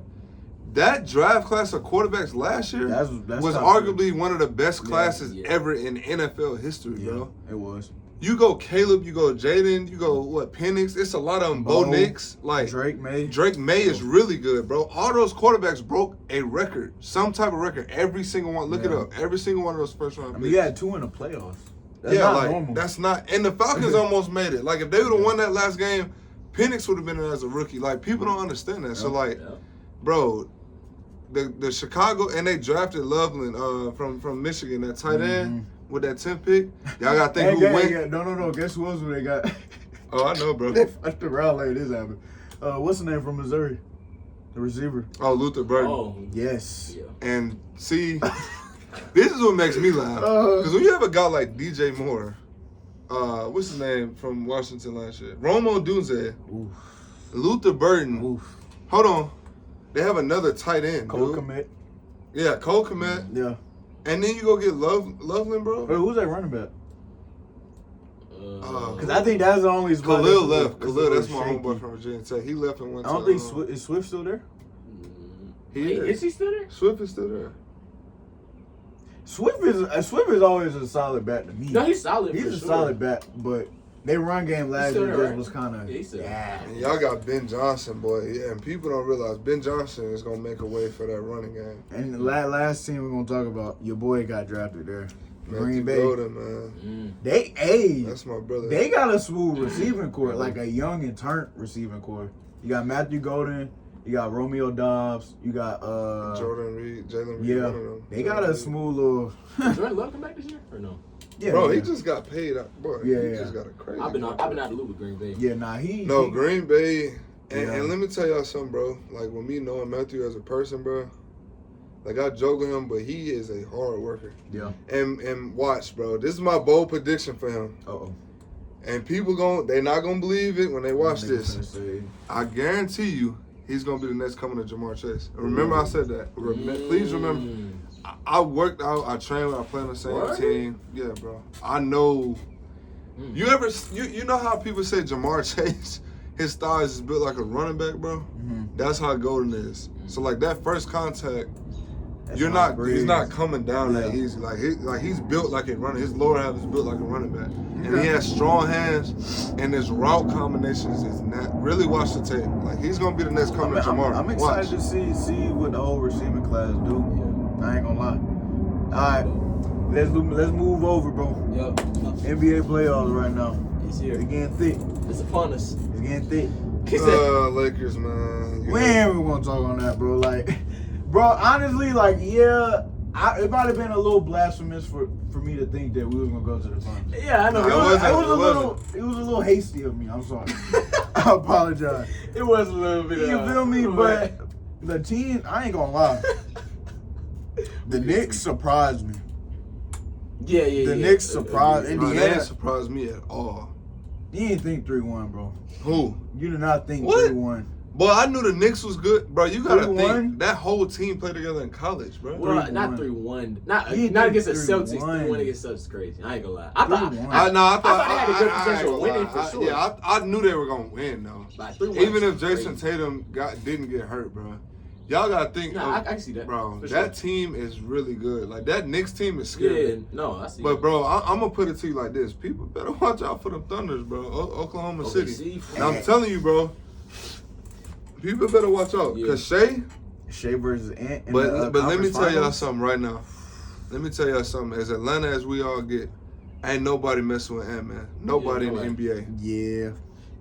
That draft class of quarterbacks last year was arguably one of the best classes ever in NFL history, bro. It was. You go Caleb, you go Jaden, you go Penix. It's a lot of them. Bo Nix, like Drake May. Drake May is really good, bro. All those quarterbacks broke a record, some type of record. Every single one. Look it up. Every single one of those first round picks. I mean, you had 2 in the playoffs. That's not normal. That's not. And the Falcons almost made it. Like if they would have won that last game, Penix would have been there as a rookie. Like people don't understand that. So like, bro. The Chicago, and they drafted Loveland from Michigan, that tight end with that 10th pick. Y'all got to think who went. Yeah. No. Guess who else they got? Oh, I know, bro. They fucked around like this happened. What's the name from Missouri? The receiver. Oh, Luther Burden. Oh, yes. Yeah. And see, this is what makes me laugh. Because when you have a guy like DJ Moore, what's his name from Washington last year? Romo Dunze, Luther Burden. Hold on. They have another tight end, Cole Kmet. Yeah, Cole Kmet. Yeah. And then you go get Loveland, bro. Wait, who's that running back? Because I think that's the only spot. Khalil left. Khalil, that's my homeboy from Virginia Tech. He left and went to... I don't think is Swift still there? Is he still there? Swift is still there. Swift is always a solid bat to me. No, he's solid. He's a solid bat, but their run game last year just was kind of Y'all got Ben Johnson, boy. Yeah, and people don't realize Ben Johnson is gonna make a way for that running game. And the last team we're gonna talk about, your boy got drafted there. Green Bay. Man. That's my brother. They got a smooth receiving core, like a young and turnt receiving core. You got Matthew Golden, you got Romeo Dobbs, you got Jordan Reed, Jalen Reed. Yeah, one of them. they got a smooth little. Jordan Love come back this year or no? Yeah, bro, he just got paid. Boy, he just got a crazy. I've been out of the loop with Green Bay. Yeah, Green Bay. And let me tell y'all something, bro. Like with me knowing Matthew as a person, bro. Like I joke with him, but he is a hard worker. Yeah. And watch, bro. This is my bold prediction for him. And people they not gonna believe it when they watch this. I guarantee you, he's gonna be the next coming to Jamar Chase. And remember, I said that. Please remember. I worked out. I trained. I played on the same team. Yeah, bro. I know. You know how people say Jamar Chase, his thighs is built like a running back, bro. That's how Golden is. So like that first contact, he's not coming down that easy. Like he's built like a running. His lower half is built like a running back, and he has strong hands. And his route combinations is not really. Watch the tape. Like he's gonna be the next coming to Jamar. I'm excited to see what the whole receiving class do. I ain't gonna lie. All right, let's move over, bro. Yep. NBA playoffs right now. It's here. It's getting thick. It's upon us. It's getting thick. Lakers, man. We ain't even gonna talk on that, bro. Like, bro, honestly, like, it might have been a little blasphemous for me to think that we was gonna go to the finals. Yeah, I know. It was a little hasty of me. I'm sorry. I apologize. It was a little bit. You feel me? But the team, I ain't gonna lie. The Knicks surprised me. Yeah. The Knicks surprised Indiana. They didn't surprise me at all. You didn't think 3-1, bro. Who? You did not think 3-1. Boy, I knew the Knicks was good, bro. You gotta think that whole team played together in college, bro. Well, 3-1. Not 3-1. Not against the Celtics. 3-1 against Celtics is crazy. I ain't gonna lie. I thought they had a good potential of winning for sure. Yeah, I knew they were gonna win though. Even if Jason Tatum didn't get hurt, bro. Y'all gotta think. I can see that, bro. That team is really good. Like that Knicks team is scary. Yeah, no, I see. But bro, I'm gonna put it to you like this: people better watch out for them Thunders, bro. Oklahoma City. And I'm telling you, bro. People better watch out, cause Shea versus Ant. But let me tell y'all something right now. Let me tell y'all something. As Atlanta as we all get, ain't nobody messing with Ant, man. Nobody in the NBA. Yeah.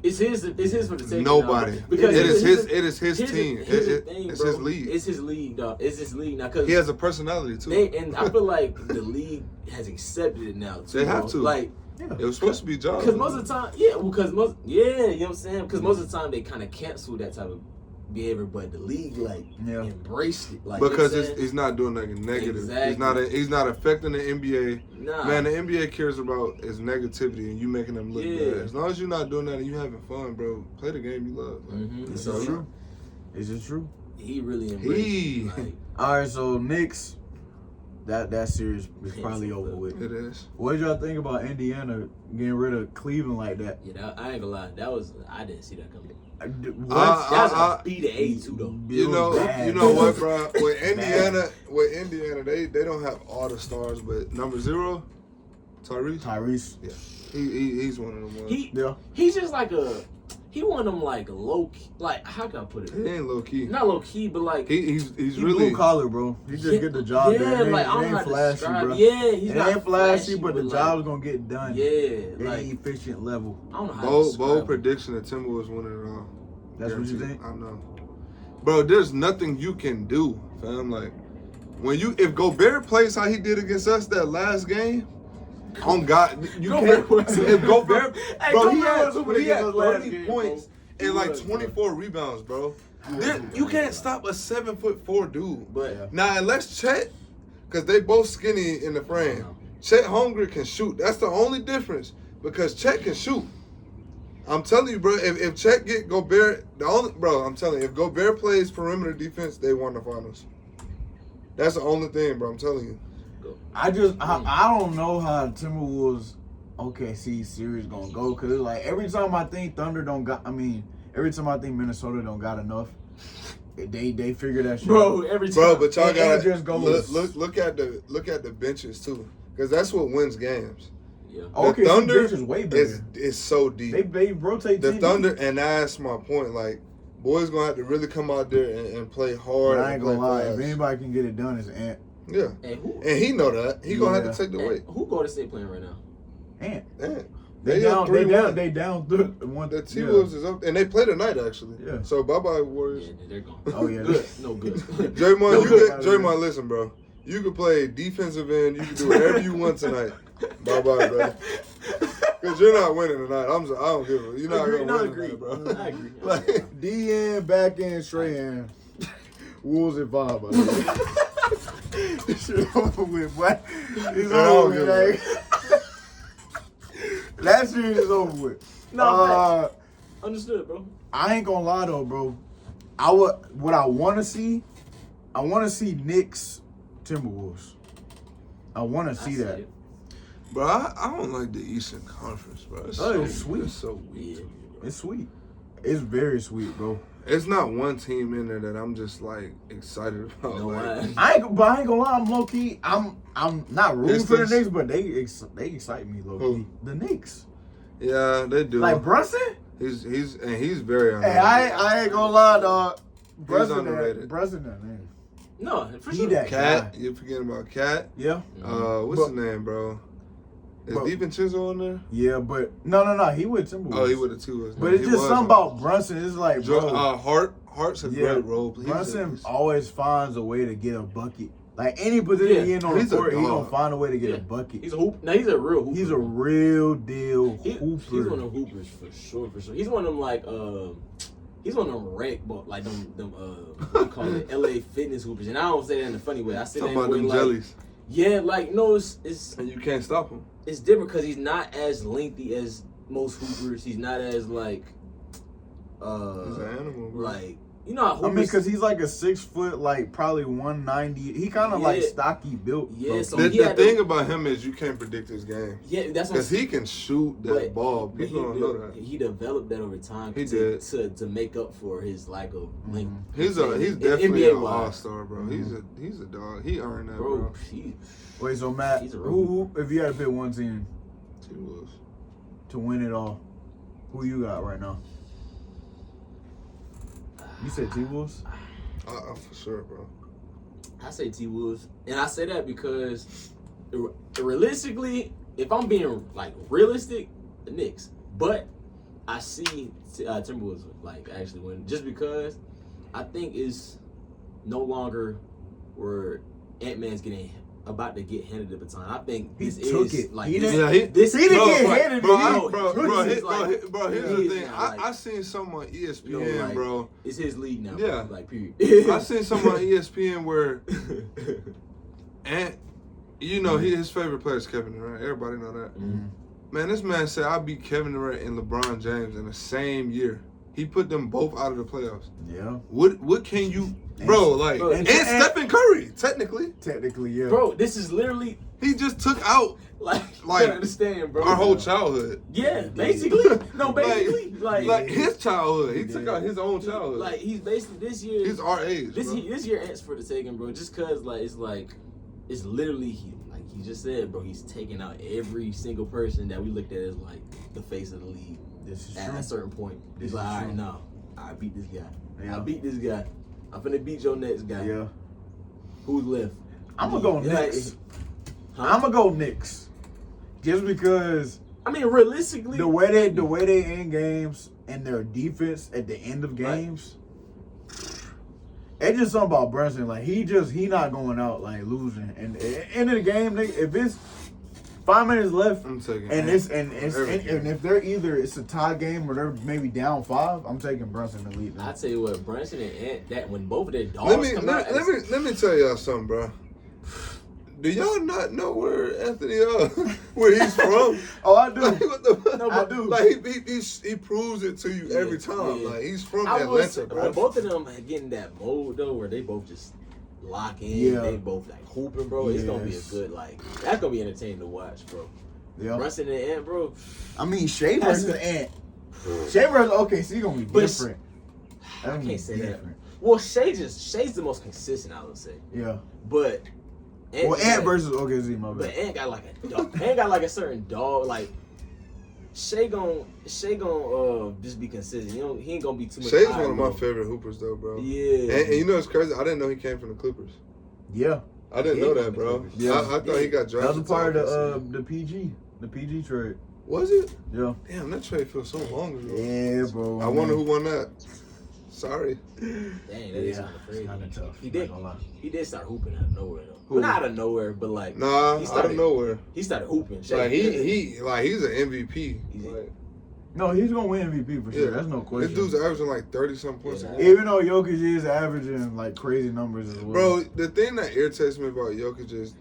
It's his for the taking. Nobody. Because it is his team. It's his league. It's his league, dog. It's his league now. Cause he has a personality too. And I feel like the league has accepted it now too. They have to. Like. It was supposed to be jobs. Because most of the time, you know what I'm saying? Because most of the time they kind of cancel that type of behavior, but the league embraced it. Like, because he's not doing nothing negative. Exactly. He's not affecting the NBA. Nah. Man, the NBA cares about is negativity and you making them look bad. As long as you're not doing that and you having fun, bro, play the game you love. Like, This is true. Is it true? He really embraced it. All right, so Knicks. That series is probably over with. It is. What did y'all think about Indiana getting rid of Cleveland like that? Yeah, I ain't gonna lie. I didn't see that coming. That was a B-8 too, though. You know what, bro? With Indiana, they don't have all the stars, but number 0, Tyrese. Yeah, he's one of them ones. He's just like he one of them like low key, like how can I put it? He ain't low key. Not low key, but like he's really blue collar, bro. He just get the job done. Yeah, like I don't know how to flashy, bro. Yeah, he's not ain't flashy, but the job's gonna get done. Yeah, like efficient level. I don't know how to bold prediction that Timberwolves winning it all. That's what you think? I know, bro. There's nothing you can do, fam. Like if Gobert plays how he did against us that last game. On God, you can't. If Gobert, bro, he had 30 points and like 24 rebounds, bro. You can't stop a 7'4" dude. But now, unless Chet, because they both skinny in the frame. Chet Holmgren can shoot. That's the only difference because Chet can shoot. I'm telling you, bro. If Chet get Gobert, I'm telling you, if Gobert plays perimeter defense, they won the finals. That's the only thing, bro. I'm telling you. I don't know how the Timberwolves OKC series gonna go because it's like every time I think Thunder don't got. I mean, every time I think Minnesota don't got enough, they figure that shit. Bro, every time. Bro, but y'all gotta just go look at the benches too, because that's what wins games. Yeah. Okay, the Thunder is way better. Is so deep. They rotate the Thunder, and that's my point. Like, boys gonna have to really come out there and play hard. But I ain't gonna lie. Fast. If anybody can get it done, it's Ant. Yeah, and he know that. He gonna have to take the weight. Who Golden State playing right now? Ant. They down 3-1. They down 1. The T-Wolves is up, and they play tonight actually. Yeah. So bye Warriors. Yeah, they're gone. Oh yeah, good. No good. Draymond, Draymond, listen, bro. You can play defensive end. You can do whatever you want tonight. Bye, bro. Because you're not winning tonight. I don't give a. You're not gonna win tonight, bro. I agree. Like D end, back end, straight end. Wolves at 5. By the way. This shit over with, boy. It's over with, like. That series is over with. No, understood, bro. I ain't gonna lie though, bro. What I want to see Knicks Timberwolves. I want to see that. Bro, I don't like the Eastern Conference, bro. It's sweet. It's so weird. It's sweet. It's very sweet, bro. It's not one team in there that I'm just like excited about. No, like, I ain't gonna lie. I'm low key. I'm not rooting for the Knicks, but they excite me low key. The Knicks. Yeah, they do. Like Brunson. He's very underrated. Hey, I ain't gonna lie, dog. Brunson underrated. Brunson, that name. No, for He sure. that Cat, guy. you forgetting about Cat? Yeah. What's his name, bro? Is DiVincenzo on there? Yeah, but no. He with Timberwolves. Oh, he with the two. But it's just something about Brunson. It's like, bro. Hart's a great role player. Brunson always finds a way to get a bucket. Like any position he in on the court, he's gonna find a way to get a bucket. He's a hoop. Now he's a real hooper. He's a real deal hooper. He's one of them hoopers for sure. He's one of them like he's one of them like them what you call it, LA fitness hoopers. And I don't say that in a funny way. I say that about them like, jellies. Yeah, like no, it's and you can't stop him. It's different because he's not as lengthy as most hoopers. He's not as like he's an animal, bro. Like, you know how hoopers, I mean, because he's like a 6 foot, like probably 190. He kind of like stocky built. Yeah, so the thing about him is you can't predict his game. Yeah, that's because he can shoot that ball. People don't know that. He developed that over time. He did to make up for his lack of length. He's definitely an all-star, bro. He's a dog. He earned that, bro. Wait, so Matt, who if you had to pick one team to win it all, who you got right now? You said T-Wolves? For sure, bro. I say T-Wolves. And I say that because realistically, if I'm being like realistic, the Knicks. But I see Timberwolves like actually win just because I think it's no longer where Ant-Man's getting about to get handed the baton. I think this took is it. like He this. didn't This get handed it. Bro, here's the thing. Like, I seen something on ESPN, bro. It's his league now. Yeah. Bro. Like, period. I seen something on ESPN where, and you know, his favorite player is Kevin Durant. Everybody know that. Mm-hmm. Man, this man said I beat Kevin Durant and LeBron James in the same year. He put them both out of the playoffs. Yeah. What can you, bro? Like, and Stephen Curry, technically, yeah. Bro, this is literally he just took out like you understand, bro. our whole childhood. Yeah, basically. No, basically, like his childhood. He took out his own childhood. Like he's basically this year. He's our age. This year ants for the taking, bro. Just cause it's literally he just said, bro. He's taking out every single person that we looked at as like the face of the league. This is at true. a certain point. He's like, all right, no, I beat this guy. Yeah. I beat this guy. I'm finna beat your next guy. Yeah. Who's left? I'm gonna go Knicks. I'm gonna go Knicks. Just because. I mean, realistically, the way they end games and their defense at the end of games, it's just something about Brunson. Like he not going out like losing. And at the end of the game, if it's 5 minutes left, I'm taking and if they're either it's a tie game or they're maybe down 5, I'm taking Brunson to lead them. I tell you what, Brunson and Ant, that when both of their dogs come out. Let me tell y'all something, bro. Do y'all not know where Anthony where he's from? Oh, I do. I do. Like he proves it to you every time. Yeah. Like he's from Atlanta, bro. Both of them getting that mode though, where they both just lock in. Yeah. They both like hooping, bro. It's gonna be a good that's gonna be entertaining to watch, bro. Yeah. Brunson and Ant, bro. I mean, Shea versus Ant. Shea versus OKC gonna be different. I can't say that. Well, Shea's the most consistent, I would say. Yeah. But Ant versus OKC, my bad. But Ant got like a dog. Ant got like a certain dog. Like Shea gon' just be consistent. He ain't gonna be too much. Shea's one of my favorite hoopers, though, bro. Yeah. And you know it's crazy. I didn't know he came from the Clippers. Yeah. I didn't know that, bro. Yeah. I thought he got drafted. That was part of the PG trade. Was it? Yeah. Damn, that trade feels so long ago. Yeah, bro. I wonder who won that. Sorry. Dang, that is kind of tough. He did start hooping out of nowhere though. Well, not out of nowhere, but like out of nowhere. He started hooping. Like he's an MVP. No, he's gonna win MVP for sure. Yeah. That's no question. This dude's averaging like 30-something points a game. Even though Jokic is averaging like crazy numbers as well. Bro, the thing that irritates me about Jokic is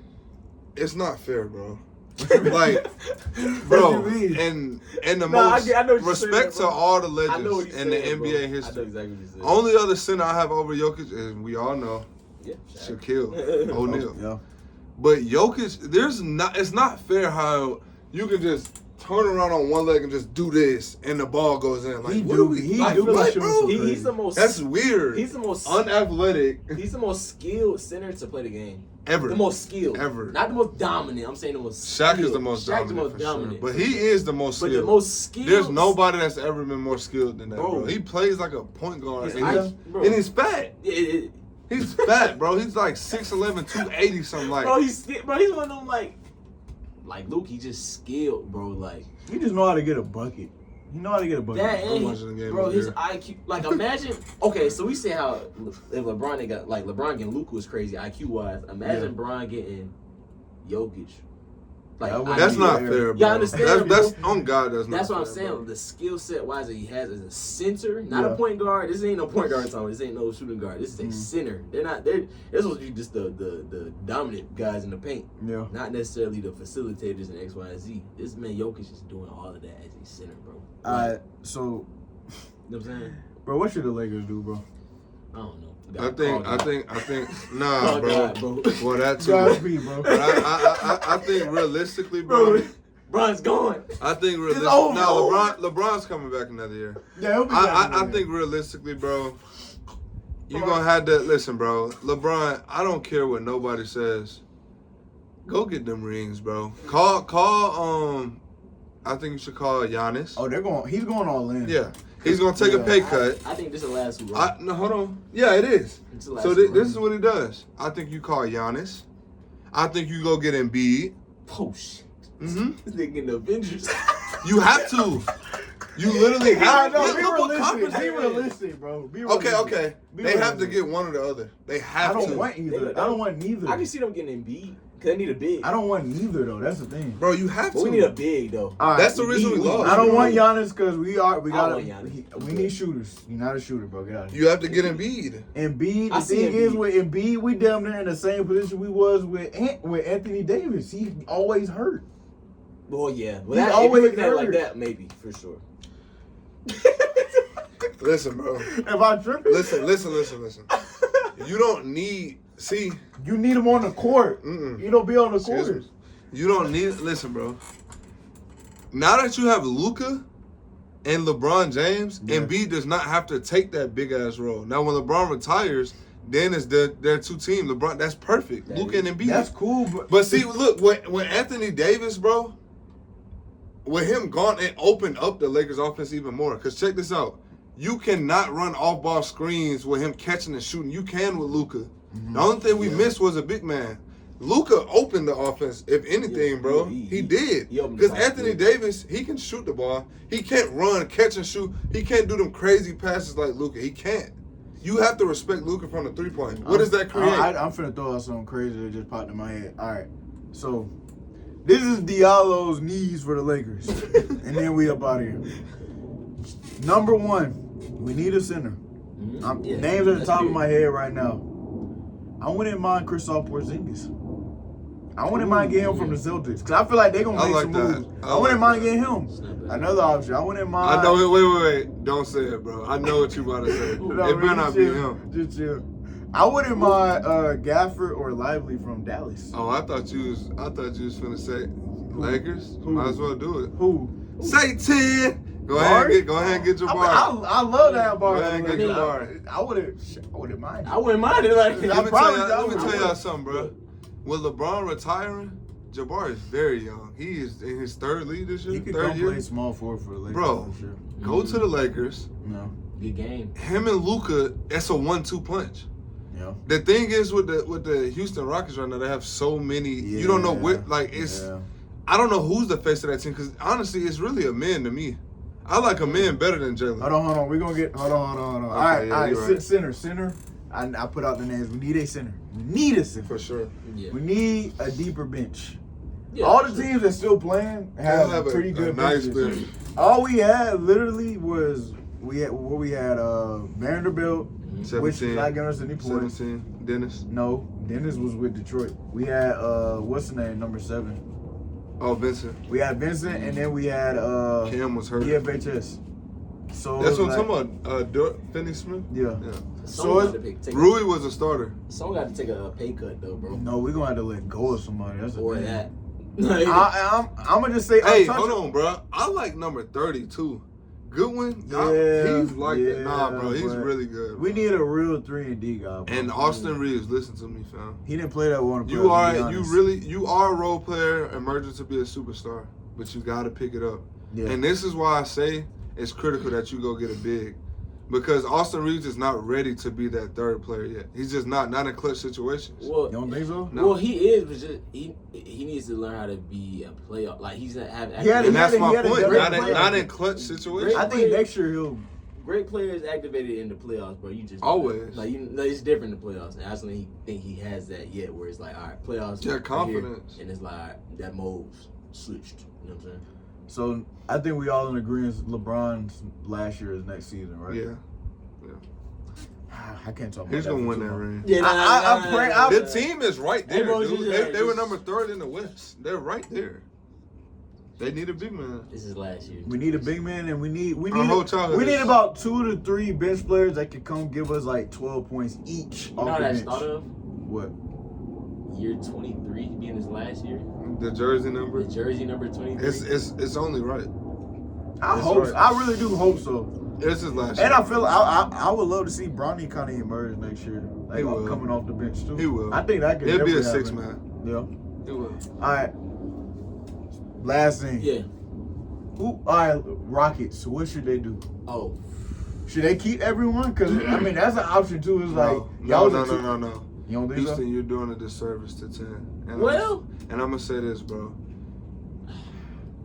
it's not fair, bro. Like, bro, and the most respect to all the legends in the NBA history. I know exactly what you said. Only other center I have over Jokic is, we all know, Shaquille O'Neal. Yeah. But Jokic, it's not fair how you can just turn around on one leg and just do this and the ball goes in. Like, bro? He's the most. That's weird. He's the most unathletic. He's the most skilled center to play the game. Ever. The most skilled. Ever. Not the most dominant. I'm saying the most Shaq skilled. is the most dominant. Shaq's the most dominant. Sure. But he is the most skilled. But the most skilled. There's nobody that's ever been more skilled than that, bro. He plays like a point guard. And he's fat. He's fat, bro. He's like 6'11", 280 something like. Bro, he's one of them like Luke. He just skilled, bro. Like he just know how to get a bucket. You know how to get a bucket. Bro, his IQ. Like imagine. Okay, so we say how if LeBron got LeBron getting Luka was crazy IQ wise. Imagine Bron getting Jokic. Like that's not fair, bro. You understand? That's on God. That's not. That's what fair, I'm saying. Bro. The skill set wise that he has as a center, not a point guard. This ain't no point guard talking. This ain't no shooting guard. This is a center. They're supposed to be just the dominant guys in the paint. Yeah. Not necessarily the facilitators and X, Y, and Z. This man Jokic is doing all of that as a center, bro. So, you know what I'm saying? Bro, what should the Lakers do, bro? I don't know. I think, nah, bro. Well, that too. Godspeed, bro. But I think realistically, bro. LeBron's gone. I think realistically, LeBron's coming back another year. Yeah, he'll be back I think realistically, bro, you're gonna have to listen, bro. LeBron, I don't care what nobody says. Go get them rings, bro. Call. I think you should call Giannis. Oh, he's going all in. Yeah. He's going to take a pay cut. I think this is the last one. No, hold on. Yeah, it is. So this is what he does. I think you call Giannis. I think you go get Embiid. Oh, shit. Mm-hmm. This nigga in the Avengers. You have to. You literally have to. Be realistic, bro. Be realistic. Okay. They have to get one or the other. They have to. I don't want either. I don't want neither. I can see them getting Embiid. Cause they need a big. I don't want neither though. That's the thing, bro. You have to. We need a big though. Right, that's the reason we lost. I don't want Giannis because we need shooters. You're not a shooter, bro. Get out of here. You have to get Embiid. Embiid. The thing is with Embiid, we damn near in the same position we was with Anthony Davis. He always hurt. Well, yeah. Well, he always hurt like that, maybe for sure. Listen, bro. Am I tripping? Listen. You don't need. See, you need him on the court. You don't be on the court. You don't need. Listen, bro. Now that you have Luka and LeBron James, Embiid does not have to take that big ass role. Now, when LeBron retires, then it's their two teams. LeBron, that's perfect. Luka and Embiid. That's cool, but see, look, when Anthony Davis, bro, with him gone, it opened up the Lakers' offense even more. Cause check this out. You cannot run off-ball screens with him catching and shooting. You can with Luka. The only thing we missed was a big man. Luka opened the offense, if anything, bro. He did. Because Anthony Davis, he can shoot the ball. He can't run, catch, and shoot. He can't do them crazy passes like Luka. He can't. You have to respect Luka from the three-point. What does that create? I'm finna throw out something crazy that just popped in my head. All right. So, this is Diallo's knees for the Lakers. And then we up out of here. Number one. We need a center. Names at the top of my head right now. I wouldn't mind Kristaps Porzingis. I wouldn't mind getting him from the Celtics because I feel like they're gonna make some moves. I wouldn't mind getting him. Another option. I wouldn't mind. I know. Wait. Don't say it, bro. I know what you about to say. It better not be him. Just chill. I wouldn't mind Gafford or Lively from Dallas. Oh, I thought you was finna say Lakers. Might as well do it. Who? Say 10. Go ahead and get your bar. I love that bar. Go ahead and get your bar. I wouldn't mind. I wouldn't mind it. Like, let me tell y'all something, bro. With LeBron retiring, Jabbar is very young. He is in his third league this year. He could come play small forward for the Lakers. Bro, go to the Lakers. No. Good game. Him and Luka, it's a 1-2 punch. Yeah. The thing is with the Houston Rockets right now, they have so many. Yeah. You don't know what I don't know who's the face of that team because honestly, it's really a man to me. I like a man better than Jalen. Hold on. We're going to get... Hold on. Okay, all right. Center. I put out the names. We need a center. For sure. Yeah. We need a deeper bench. Yeah, all the teams that still playing have pretty good nice benches. All we had literally was... We had Vanderbilt, 17, which is not giving us any points. 17, Dennis. No, Dennis was with Detroit. We had, what's the name, number 7? Oh, Vincent. We had Vincent, and then we had Cam was hurt. DFHS. So that's what I'm talking about. Finney Smith. Yeah. So Rui was a starter. Someone got to take a pay cut though, bro. No, we're gonna have to let go of somebody. That's or thing. That. I'm gonna just say. Hey, hold on, bro. I like number 32. Goodwin, he's like that. Nah, bro, he's really good. Bro. We need a real 3-and-D guy. Bro. And Austin Reeves, listen to me, fam. He didn't play that one. You are a role player emerging to be a superstar, but you got to pick it up. Yeah. And this is why I say it's critical that you go get a big, because Austin Reeves is not ready to be that third player yet. He's just not in clutch situations. Well, you don't think so? No. Well, he is, but just he needs to learn how to be a playoff. Like he's not having. And that's my point. Not in clutch situations. I think next year he'll. Great players activated in the playoffs, bro. You just always it's different in the playoffs. And I just don't think he has that yet. Where it's like, all right, playoffs. Yeah, confidence. Here, and it's like that mode's switched. You know what I'm saying? So I think we all in agreement. LeBron's last year is next season, right? Yeah. I can't talk about that. He's gonna win that ring. Yeah, the team is right there, dude. They were number 3rd in the West. They're right there. They need a big man. This is last year. We need a big man, and we need about 2 to 3 bench players that can come give us like 12 points each. You know what I thought of? What? Year 23 being his last year. The jersey number. The jersey number 23. It's only right. I really do hope so. This is last year. And I feel I would love to see Bronny kind of emerge next year. Like, he will. Coming off the bench too. He will. I think that could. He'll be a 6 man. Yeah. He will. All right. Last thing. Yeah. All right, Rockets. What should they do? Oh. Should they keep everyone? Because I mean that's an option too. It's like no. You don't think Houston, so? you're doing a disservice to 10. And well. I'm gonna say this, bro.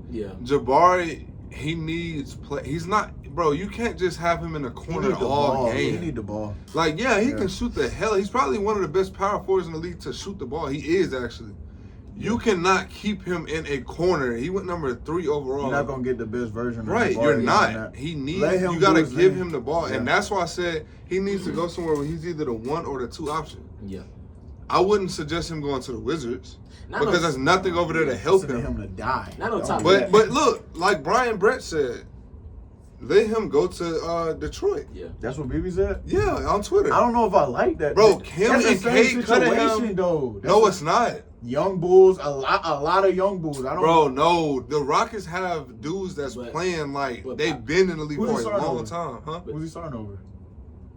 Yeah. Jabari he needs play. He's not, bro. You can't just have him in the corner all game. He need the ball. Like, yeah, he can shoot the hell. He's probably one of the best power forwards in the league to shoot the ball. He is actually. You cannot keep him in a corner. He went number 3 overall. You're not gonna get the best version of the right, ball. you're not. He needs. You gotta give him the ball, and that's why I said he needs to go somewhere where he's either the 1 or the 2 option. Yeah. I wouldn't suggest him going to the Wizards because there's nothing over there to help him to die. Not on top. But look, like Brian Brett said, let him go to Detroit. Yeah, that's what BB said. Yeah, on Twitter. I don't know if I like that, bro. Him and Cade Cunningham. No, it's not. Young Bulls, a lot of young Bulls. I don't. Bro, no, the Rockets have dudes that's playing like they've been in the league for a long time, huh? Who's he starting over?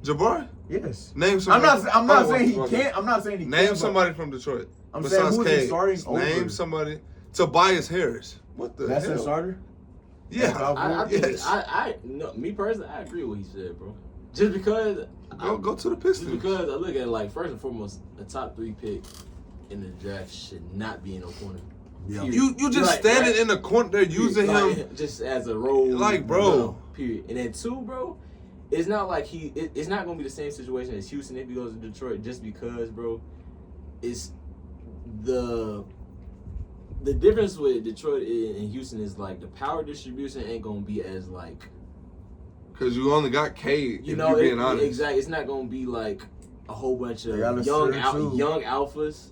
Jabari? Yes. Name somebody. I'm not saying he can't. I'm not saying he can't. Name somebody from Detroit. I'm saying who's he starting over? Name somebody. Tobias Harris. What the hell? That's a starter? Yeah. Me personally, I agree with what he said, bro. Just because go to the Pistons. Just because I look at it like first and foremost, a top 3 pick in the draft should not be in no corner. Yeah. You just standing in the corner, they're using him just as a role. Like, bro. Period. And then 2, bro, it's not like it's not gonna be the same situation as Houston if he goes to Detroit just because, bro, it's the difference with Detroit and Houston is like the power distribution ain't gonna be as like. Cause you only got Cade. You know, being honest. Exactly. It's not gonna be like a whole bunch of young alphas.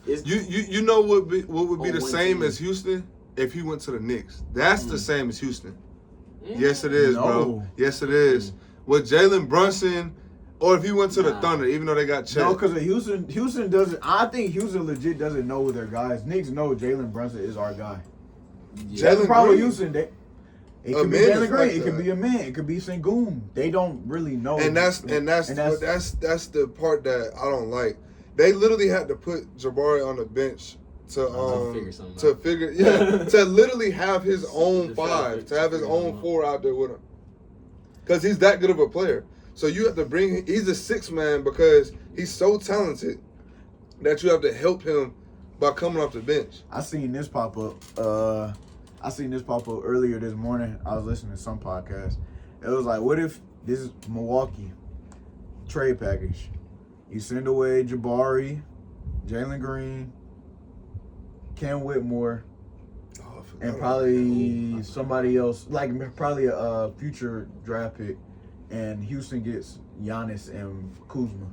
You know what would be the same as Houston if he went to the Knicks. That's the same as Houston. Yes, it is, bro. Yes, it is. With Jalen Brunson, or if he went to the Thunder, even though they got Chet. No, because Houston doesn't. I think Houston legit doesn't know their guys. Knicks know Jalen Brunson is our guy. Yeah. That's the problem with Houston. It could be Jalen Green. It could be a man. It could be Sengun. They don't really know. And that's the part that I don't like. They literally had to put Jabari on the bench to literally have his own 5, to have his own 4 out there with him. Because he's that good of a player. So you have to he's a 6th man because he's so talented that you have to help him by coming off the bench. I seen this pop up earlier this morning. I was listening to some podcast. It was like, what if this is Milwaukee trade package? You send away Jabari, Jalen Green, Ken Whitmore, and probably somebody else, like probably a future draft pick, and Houston gets Giannis and Kuzma.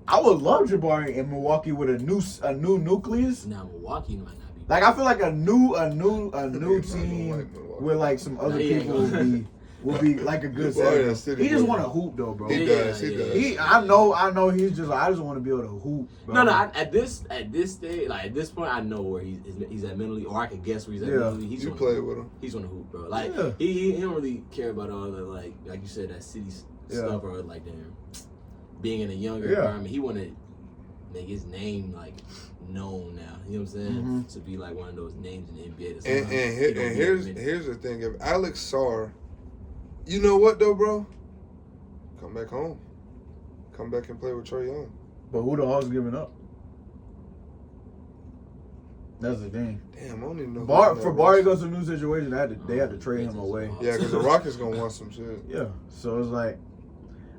I would love Jabari in Milwaukee with a new nucleus. Now Milwaukee might not be. Like I feel like a new team with like some other people would be like a good set. He just want to hoop though, bro. He does. I know. He's just. I just want to be able to hoop. Bro. No. At this stage, like at this point, I know where he's at mentally, or I can guess where he's at mentally. You play with him. He's on the hoop, bro. Like he don't really care about all the like you said, that city stuff, or like being in a younger environment. He want to make his name like known now. You know what I'm saying? Mm-hmm. To be like one of those names in the NBA. And here's the thing: if Alex Sarr, you know what though, bro? Come back home. Come back and play with Trae Young. But who the Hawks giving up? That's the thing. Damn, I don't even know. For Barry goes to a new situation, they had to trade him away. Yeah, because the Rockets gonna want some shit. Yeah, so it's like,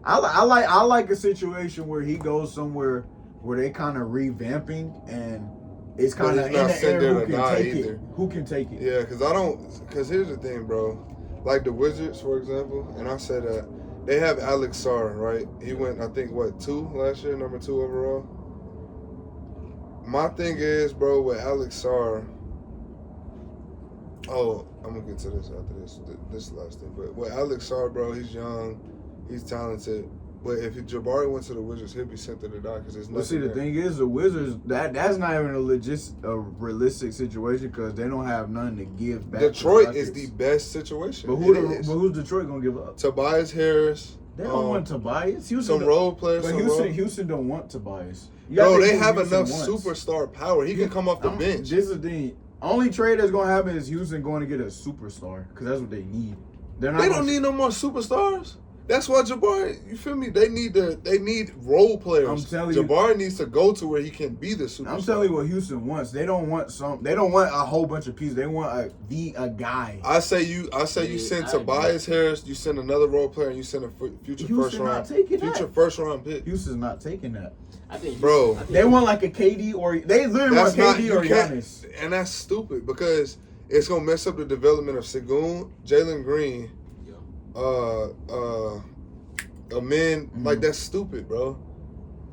I like a situation where he goes somewhere where they kind of revamping and it's kind of in the air. Who can take it? Yeah, because here's the thing, bro. Like the Wizards, for example, and I said that they have Alex Sarr, right? He went, I think, 2 last year, number 2 overall. My thing is, bro, with Alex Sarr. Oh, I'm gonna get to this after this last thing. But with Alex Sarr, bro, he's young, he's talented. But if Jabari went to the Wizards, he'll be sent to the dock because there's nothing. But see, the thing is, the Wizards, that's not even a realistic situation because they don't have nothing to give back. Detroit is the best situation. But who's Detroit gonna give up? Tobias Harris. They don't want Tobias. Some role players. But Houston don't want Tobias. Bro, they have enough superstar power. He can come off the bench. This is the only trade that's gonna happen is Houston going to get a superstar because that's what they need. They don't need no more superstars. That's why Jabari, you feel me? They need role players. I'm telling you, Jabari needs to go to where he can be the superstar. I'm telling you what Houston wants. They don't want a whole bunch of pieces. They want a guy. I say you send Tobias Harris, you send another role player, and you send a future first round pick. Houston's not taking that. I think they want like a KD or they literally want KD or Giannis. And that's stupid because it's gonna mess up the development of Sengun, Jalen Green. Like that's stupid, bro.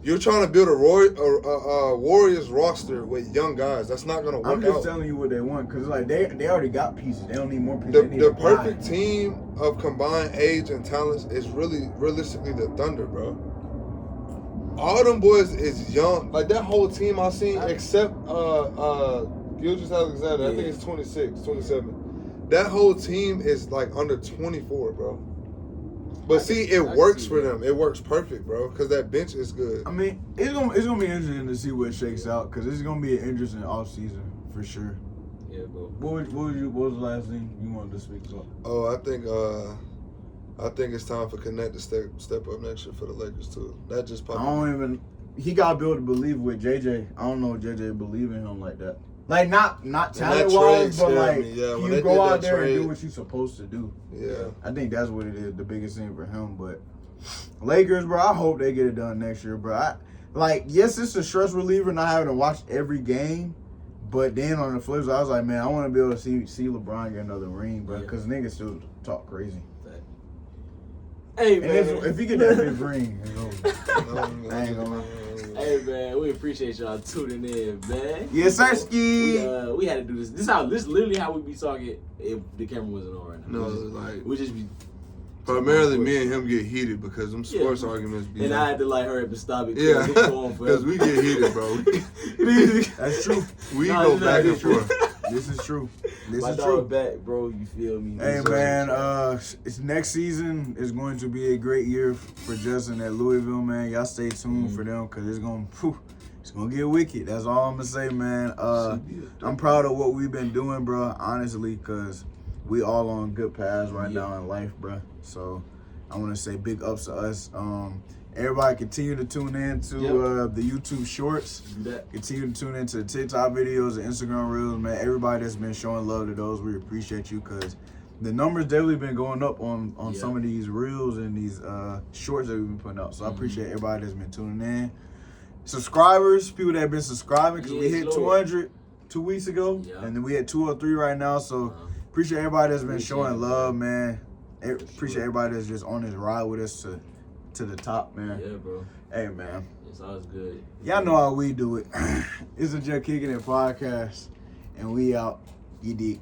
You're trying to build a Warriors roster with young guys. That's not gonna work out. I'm just telling you what they want because like they already got pieces. They don't need more pieces. The perfect team of combined age and talents is really realistically the Thunder, bro. All them boys is young. Like that whole team I seen except Gilgeous Alexander. I think it's 26, 27. That whole team is like under 24, bro. But it works for them. It works perfect, bro, because that bench is good. I mean, it's gonna be interesting to see what shakes out because it's gonna be an interesting offseason for sure. Yeah, bro. What was the last thing you wanted to speak about? Oh, I think it's time for Connect to step up next year for the Lakers too. That just popped. He got to be able to believe with JJ. I don't know if JJ believe in him like that. Like not talent wise, but like you go out there and do what you're supposed to do. Yeah, I think that's what it is. The biggest thing for him, but Lakers, bro. I hope they get it done next year, bro. Yes, it's a stress reliever not having to watch every game, but then on the flip side, I was like, man, I want to be able to see LeBron get another ring, bro, because niggas still talk crazy. Hey man, if you get that fifth ring, it's over. I ain't gonna lie. Hey man, we appreciate y'all tuning in, man. Yes, sir. We had to do this. This literally how we be talking if the camera wasn't on right now. No, we just be primarily me and him get heated because them sports arguments be. And I had to hurry up and stop it. Yeah, because we get heated, bro. That's true. We go back and forth. This is true. My dog back, bro. You feel me? Hey man, it's next season is going to be a great year for Justin at Louisville, man. Y'all stay tuned for them because it's gonna get wicked. That's all I'm gonna say, man. I'm proud of what we've been doing, bro. Honestly, because we all on good paths right now in life, bro. So I want to say big ups to us. Everybody continue to tune in to the YouTube shorts. Continue to tune into the TikTok videos, the Instagram reels, man. Everybody that's been showing love to those, we appreciate you because the numbers definitely been going up on some of these reels and these shorts that we've been putting out. So I appreciate everybody that's been tuning in. Subscribers, people that have been subscribing because we hit 200 2 weeks ago, and then we had 203 right now. So appreciate everybody that's been showing love, man. Appreciate everybody that's just on this ride with us to the top, man. Yeah, bro. Hey, man. It's always good. Y'all know how we do it. It's a Juh Kickin It Podcast, and we out. You dig.